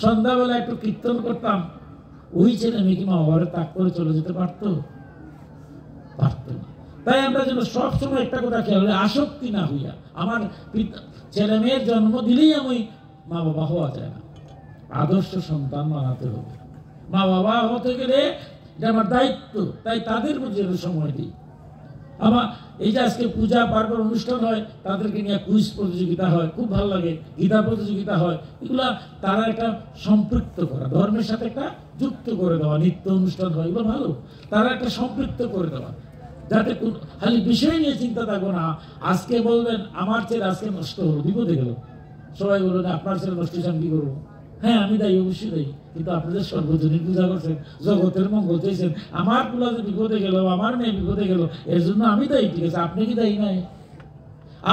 সন্ধ্যাবেলা একটু কীর্তন করতাম, ওই ছেলে মেয়ে কি মা বাবারে তাক করে চলে যেতে পারতো? পারতো না। তাই আমরা যেন সবসময় একটা কথা খেয়াল, আসক্তি না হইয়া, আমার ছেলে মেয়ের জন্ম দিলেই আমি মা বাবা হওয়া যায় না, আদর্শ সন্তান বানাতে হবে। মা বাবা হতে গেলে এটা আমার দায়িত্ব, তাই তাদের মধ্যে সময় দিই। আমার এই যে আজকে পূজা পার্বণ অনুষ্ঠান হয়, তাদেরকে নিয়ে কুইজ প্রতিযোগিতা হয়, খুব ভালো লাগে, গীতা প্রতিযোগিতা হয়, এগুলা তারা একটা সম্পৃক্ত করা, ধর্মের সাথে একটা যুক্ত করে দেওয়া, নিত্য অনুষ্ঠান হয়, এগুলো ভালো, তারা একটা সম্পৃক্ত করে দেওয়া, যাতে খালি বিষয় নিয়ে চিন্তা থাকবো না। আজকে বলবেন আমার ছেলে আজকে নষ্ট হলো, বিপদে গেল, সবাই বলবেন আপনার ছেলে নষ্ট হয়েছে আমি কি করবো? হ্যাঁ আমি দায়ী, অবশ্যই দায়ী, কিন্তু আপনাদের সর্বজনীন পূজা করছেন, জগতের মঙ্গল চাইছেন, আমার পোলা যে বিপদে গেল, আমার মেয়ে বিপদে গেল, এর জন্য আমি দায়ী, ঠিক আছে, আপনি কি দায়ী নাই?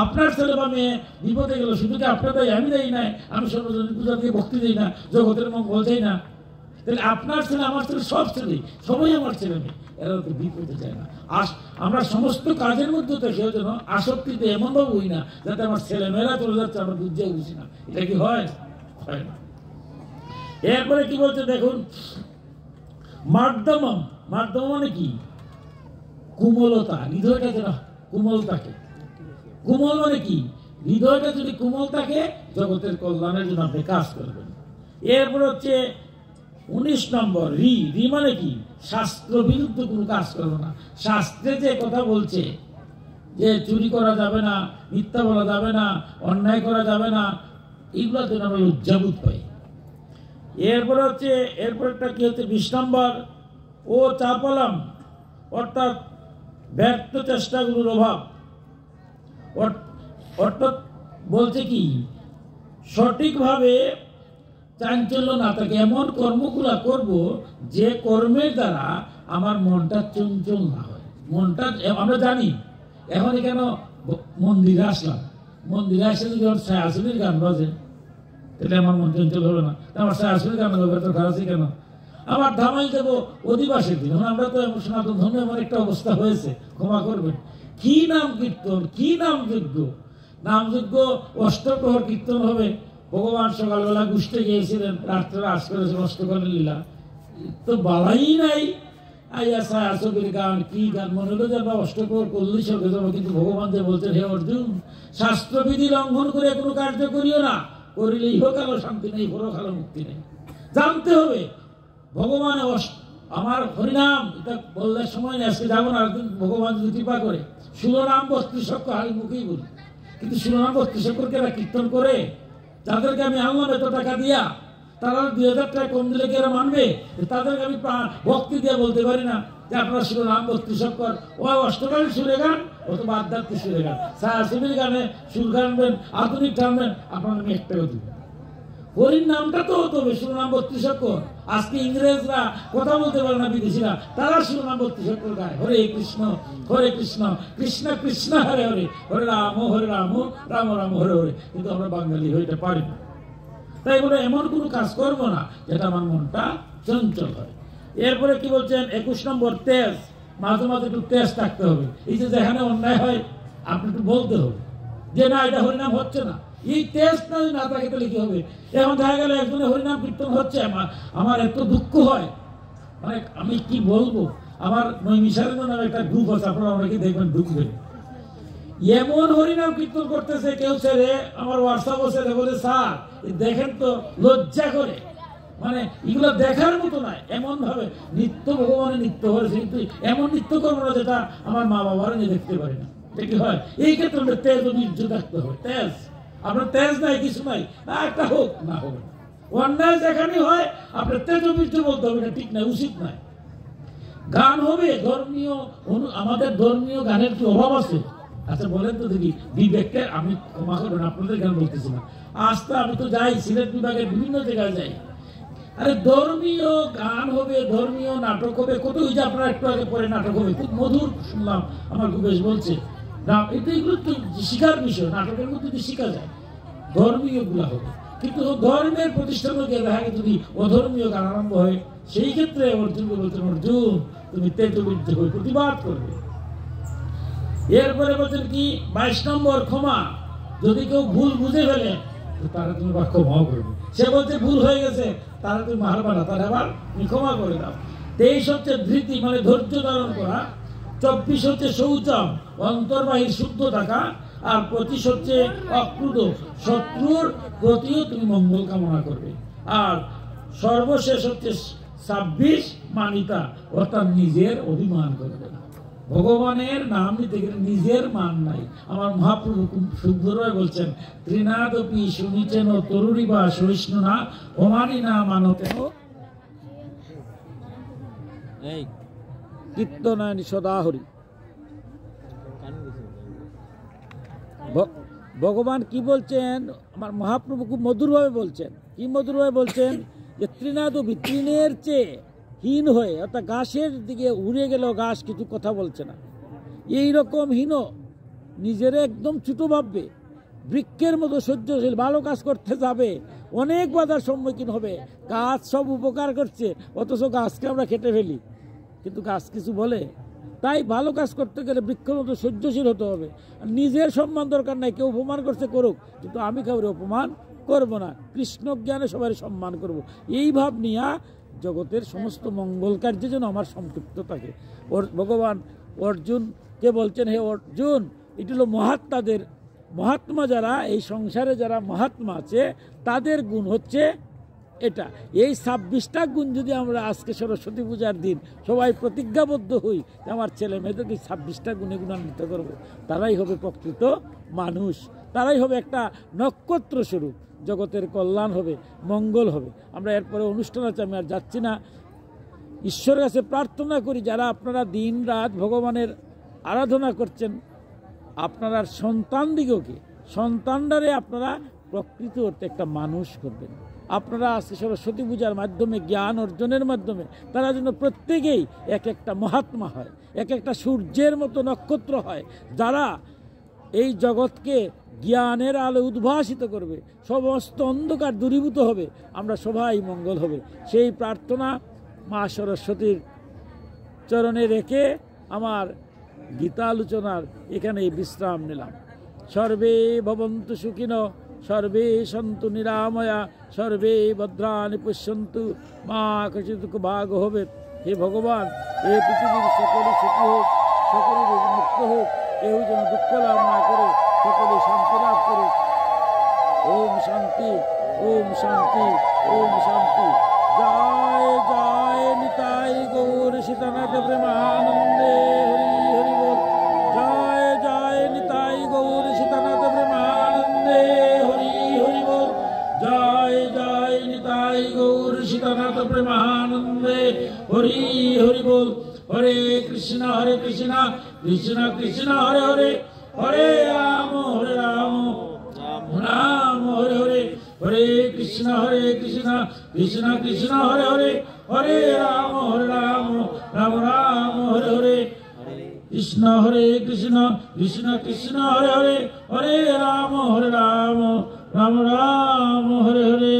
আপনার ছেলে বা মেয়ে বিপদে গেল, শুধু কি আপনার দায়ী? আমি দায়ী নাই? আমি সর্বজনীন পূজা দিয়ে ভক্তি দিই না, জগতের মঙ্গল চাই না? তাহলে আপনার ছেলে আমার ছেলে সব ছেলে, সবাই আমার ছেলে মেয়ে, এরা তো বিপদে যায় না। আমরা সমস্ত কাজের মধ্যে থেকেও যেন আসক্তিতে এমনভাবে হই না যাতে আমার ছেলে মেয়েরা চলে যাচ্ছে আমরা বুঝতে বুঝি না। এটা কি হয়? হয় না। এরপরে কি বলছে দেখুন, মার্দমম, মার্দম মানে কি? কোমলতা, হৃদয়টা যেন কোমল থাকে। কোমল মানে কি? হৃদয়টা যদি কোমল থাকে, জগতের কল্যাণের জন্য আপনি কাজ করবেন। এরপর হচ্ছে 19 নম্বর, রি মানে কি? শাস্ত্র বিরুদ্ধ কোনো কাজ করবো না। শাস্ত্রে যে কথা বলছে যে চুরি করা যাবে না, মিথ্যা বলা যাবে না, অন্যায় করা যাবে না, এগুলোর জন্য আমরা লজ্জাবোধ পাই। এরপরে হচ্ছে এরপরটা কি হচ্ছে 20 নম্বর, ও চাপলাম, অর্থাৎ ব্যর্থ চেষ্টাগুলোর অভাব। অর্থাৎ বলছে কি, সঠিকভাবে চাঞ্চল্য না থাকে, এমন কর্মগুলা করব যে কর্মের দ্বারা আমার মনটা চঞ্চল না হয়। মনটা আমরা জানি, এখন কেন মন্দিরে আসলাম, মন্দিরে আসলে যদি আমার ছায়াছবির গান বাজে তাহলে আমার মন চঞ্চল হলো না, আমার ছায়াছবির গান হবে তো খারাপ কেন? আবার ধামাই দেবো অধিবাসের দিন, আমরা তো সনাতন ধর্মে এমন একটা অবস্থা হয়েছে, ক্ষমা করবেন, কি নাম কীর্তন, কি নাম যজ্ঞ, নামযজ্ঞ অষ্টপ্রহর কীর্তন হবে। ভগবান সকালবেলা গুষ্টে গিয়েছিলেন, রাত্রে রাস করেছেন অষ্টকরের লীলা, তো বালাই নাই। আইয়া ছায়াছবির গান, কি গান, মনে হলো যে আমরা অষ্টপ্রহর করলেই সঙ্গে যাবো, কিন্তু ভগবান যে বলছেন, হে অর্জুন, শাস্ত্রবিধি লঙ্ঘন করে কোনো কার্য করিও না, করিলে ইহকালও শান্তি নেই, পরকালও মুক্তি নেই। জানতে হবে ভগবান আমার হরিনাম, এটা বললে সময় নেই, আজকে যাবো না, একদিন ভগবান যদি কৃপা করে। শিরোনাম 32 অক্ষর আমি মুখেই বলি, কিন্তু শিরোনাম 32 অক্ষরকে এরা কীর্তন করে, যাদেরকে আমি আনলাম এত টাকা দিয়া, তারা 2000 টাকা কম দিলে কি এরা মানবে? তাদেরকে আমি ভক্তি দিয়ে বলতে পারি না যে আপনারা শিরোনাম 32 অক্ষর, ও অষ্টকালীন সুরে গান, অথবা আধ্যাত্মিক সুরে গান, ছায়াছবির গানে সুর গানবেন, আধুনিক টানবেন, আপনার আমি একটাও দিব। হরির নামটা তো হতো শিরোনাম 32 অক্ষর। আজকে ইংরেজরা কথা বলতে পারে না, বিদেশিরা, তারা শিরোনাম 32 অক্ষর গায়, হরে কৃষ্ণ কৃষ্ণ কৃষ্ণ হরে হরে, হরে রাম রাম রাম হরে হরে, কিন্তু আমরা বাঙালি হইতে পারি না। তাই বলে এমন কোনো কাজ করবো না যেটা আমার মনটা চঞ্চল হয়। এরপরে কি বলছেন 21 নম্বর, তেজ, মাঝে মাঝে একটু তেজ থাকতে হবে। এই যে যেখানে অন্যায় হয় আপনি একটু বলতে হবে যে না, এটা হরিনাম হচ্ছে না। এই তেজ না থাকে তাহলে কি হবে? এখন দেখা গেল একজনের হরিনাম কীর্তন হচ্ছে, আমার এত দুঃখ হয়, মানে আমি কি বলবো। আমার নৈমিষারণ্য নামে একটা গ্রুপ আছে, আপনারা অনেকে দেখবেন, ঢুকবেন, এমন হরিনাম কীর্তন করতেছে, কেউ ছেড়ে আমার হোয়াটসঅ্যাপও ছেড়ে বলে, স্যার দেখেন তো, লজ্জা করে, মানে এগুলো দেখার মতো নয়। এমন ভাবে নিত্য ভগবানের নিত্য হয়েছে, কিন্তু এমন নিত্য করবো না যেটা আমার মা বাবারা নিয়ে দেখতে পারি না। কি হয়? এই ক্ষেত্রে আমরা তেজ ও বীর্য থাকতে হবে। তেজ, আপনার তেজ নাই, কিছু নাই, একটা হোক না হোক, অন্যায় যেখানে হয় আপনার তেজ ও বীর্য বলতে হবে, এটা ঠিক নাই, উচিত নাই। গান হবে ধর্মীয়, আমাদের ধর্মীয় গানের কি অভাব আছে? আচ্ছা বলেন তো দেখি, বিবেককে আমি ক্ষমা করবেন, আপনাদের গান বলতেছি না, আজকে আমি তো যাই সিলেট বিভাগের বিভিন্ন জায়গায় যাই, আরে ধর্মীয় গান হবে, ধর্মীয় নাটক হবে, কত ওই যে আপনারা একটু আগে পরে নাটক হবে, খুব মধুর শুনলাম, আমার খুব বেশ বলছে না, এটা এগুলো তো শিখার বিষয়, নাটকের মধ্যে যদি শিখা যায় ধর্মীয় গুলা হবে। কিন্তু ধর্মের প্রতিষ্ঠান দেখা যদি অধর্মীয় গান আরম্ভ হয়, সেই ক্ষেত্রে অর্জুনকে বলছেন, অর্জুন তুমি তেজবিদ্ধ হয়ে প্রতিবাদ করবে। এরপরে বলছেন কি 22 নম্বর, ক্ষমা, যদি কেউ ভুল বুঝে ফেলে তারা তুমি ক্ষমা করবে। সে বলছে ভুল হয়ে গেছে, তারা তুমি মারবা না, তারা আবার তুমি ক্ষমা করে দাও। 23 হচ্ছে ধৃতি, মানে ধৈর্য ধারণ করা। 24 হচ্ছে শৌচম, অন্তর্বাহির শুদ্ধ থাকা। আর 25 হচ্ছে অক্রুধ, শত্রুর প্রতিও তুমি মঙ্গল কামনা করবে। আর সর্বশেষ হচ্ছে 26 মানিতা, অর্থাৎ নিজের অভিমান করবে না। ভগবানের নাম নিতে গেলে নিজের মান নাই। আমার মহাপ্রভু খুব সুন্দরভাবে বলছেন, ত্রিনাদপি শুনিছেন তরুণী বা সহিষ্ণু না অমানি না মানতেন কীর্তনায়নি সদাহরি। ভগবান কি বলছেন, আমার মহাপ্রভু খুব মধুরভাবে বলছেন। কি মধুরভাবে বলছেন? যে ত্রিনাদপি, তৃণের চেয়ে হীন হয়ে, অর্থাৎ ঘাসের দিকে উড়ে গেল, ঘাস কিছু কথা বলছে না, এইরকম হীন, নিজের একদম ছোট ভাববে, বৃক্ষের মতো সহ্যশীল, ভালো কাজ করতে যাবে, অনেক বাধার সম্মুখীন হবে, গাছ সব উপকার করছে, অথচ গাছকে আমরা কেটে ফেলি, কিন্তু গাছ কিছু বলে। তাই ভালো কাজ করতে গেলে বৃক্ষের মতো সহ্যশীল হতে হবে। নিজের সম্মান দরকার নাই, কেউ অপমান করছে করুক, কিন্তু আমি কাউকে অপমান করব না, কৃষ্ণ জ্ঞানে সবাই সম্মান করব, এই ভাব নিয়ে জগতের সমস্ত মঙ্গল কার্যের জন্য আমার সম্পৃক্ত থাকে। ভগবান অর্জুনকে বলছেন, হে অর্জুন, এটি হলো মহাত্মাদের, মহাত্মা যারা এই সংসারে যারা মহাত্মা আছে তাদের গুণ হচ্ছে এটা। এই 26টা গুণ যদি আমরা আজকে সরস্বতী পূজার দিন সবাই প্রতিজ্ঞাবদ্ধ হই, আমার ছেলে মেয়েদেরকে 26টা গুণে গুণান্বিত করবো, তারাই হবে প্রকৃত মানুষ, তারাই হবে একটা নক্ষত্র স্বরূপ, জগতের কল্যাণ হবে, মঙ্গল হবে। আমরা এরপরে অনুষ্ঠান আছে, আমি আর যাচ্ছি না। ঈশ্বরের কাছে প্রার্থনা করি, যারা আপনারা দিন রাত ভগবানের আরাধনা করছেন, আপনারা সন্তানদিগকে, সন্তানরারে আপনারা প্রকৃত অর্থে একটা মানুষ করবেন। আপনারা আজকে সরস্বতী পূজার মাধ্যমে, জ্ঞান অর্জনের মাধ্যমে তারা যেন প্রত্যেকেই এক একটা মহাত্মা হয়, এক একটা সূর্যের মতো নক্ষত্র হয়, যারা এই জগৎকে জ্ঞানের আলো উদ্ভাসিত করবে, সমস্ত অন্ধকার দূরীভূত হবে, আমরা সবাই মঙ্গল হবে। সেই প্রার্থনা মা সরস্বতীর চরণে রেখে আমার গীতা আলোচনার এখানে বিশ্রাম নিলাম। সর্বে ভবন্তু সুখিনো, সর্বে সন্তু নিরাময়া, সর্বে ভদ্রাণি পশ্যন্তু, মা কচিৎ ভাগ হবে। হে ভগবান, এই পৃথিবীর সকলে সুখী হোক, সকলে মুক্ত হোক, কেউ যেন দুঃখ লাভ না করে, সকলে শান্তি লাভ করুক। ওম শান্তি, ওম শান্তি, ওম শান্তি। জয় জয় নিতাই গৌর সীতানাথ প্রেমানন্দে, হরি হরি বল। জয় জয় নিতাই গৌর সীতানাথ প্রেমানন্দে, হরি হরি বল। জয় জয় নিতাই গৌর সীতানাথ প্রেমানন্দে, হরি হরি বল। হরে কৃষ্ণ কৃষ্ণ কৃষ্ণ হরে হরে, হরে রাম রাম হরে হরে, হরে কৃষ্ণ কৃষ্ণ কৃষ্ণ হরে হরে, হরে রাম রাম রাম হরে হরে। কৃষ্ণ কৃষ্ণ কৃষ্ণ হরে হরে, হরে রাম রাম রাম হরে হরে।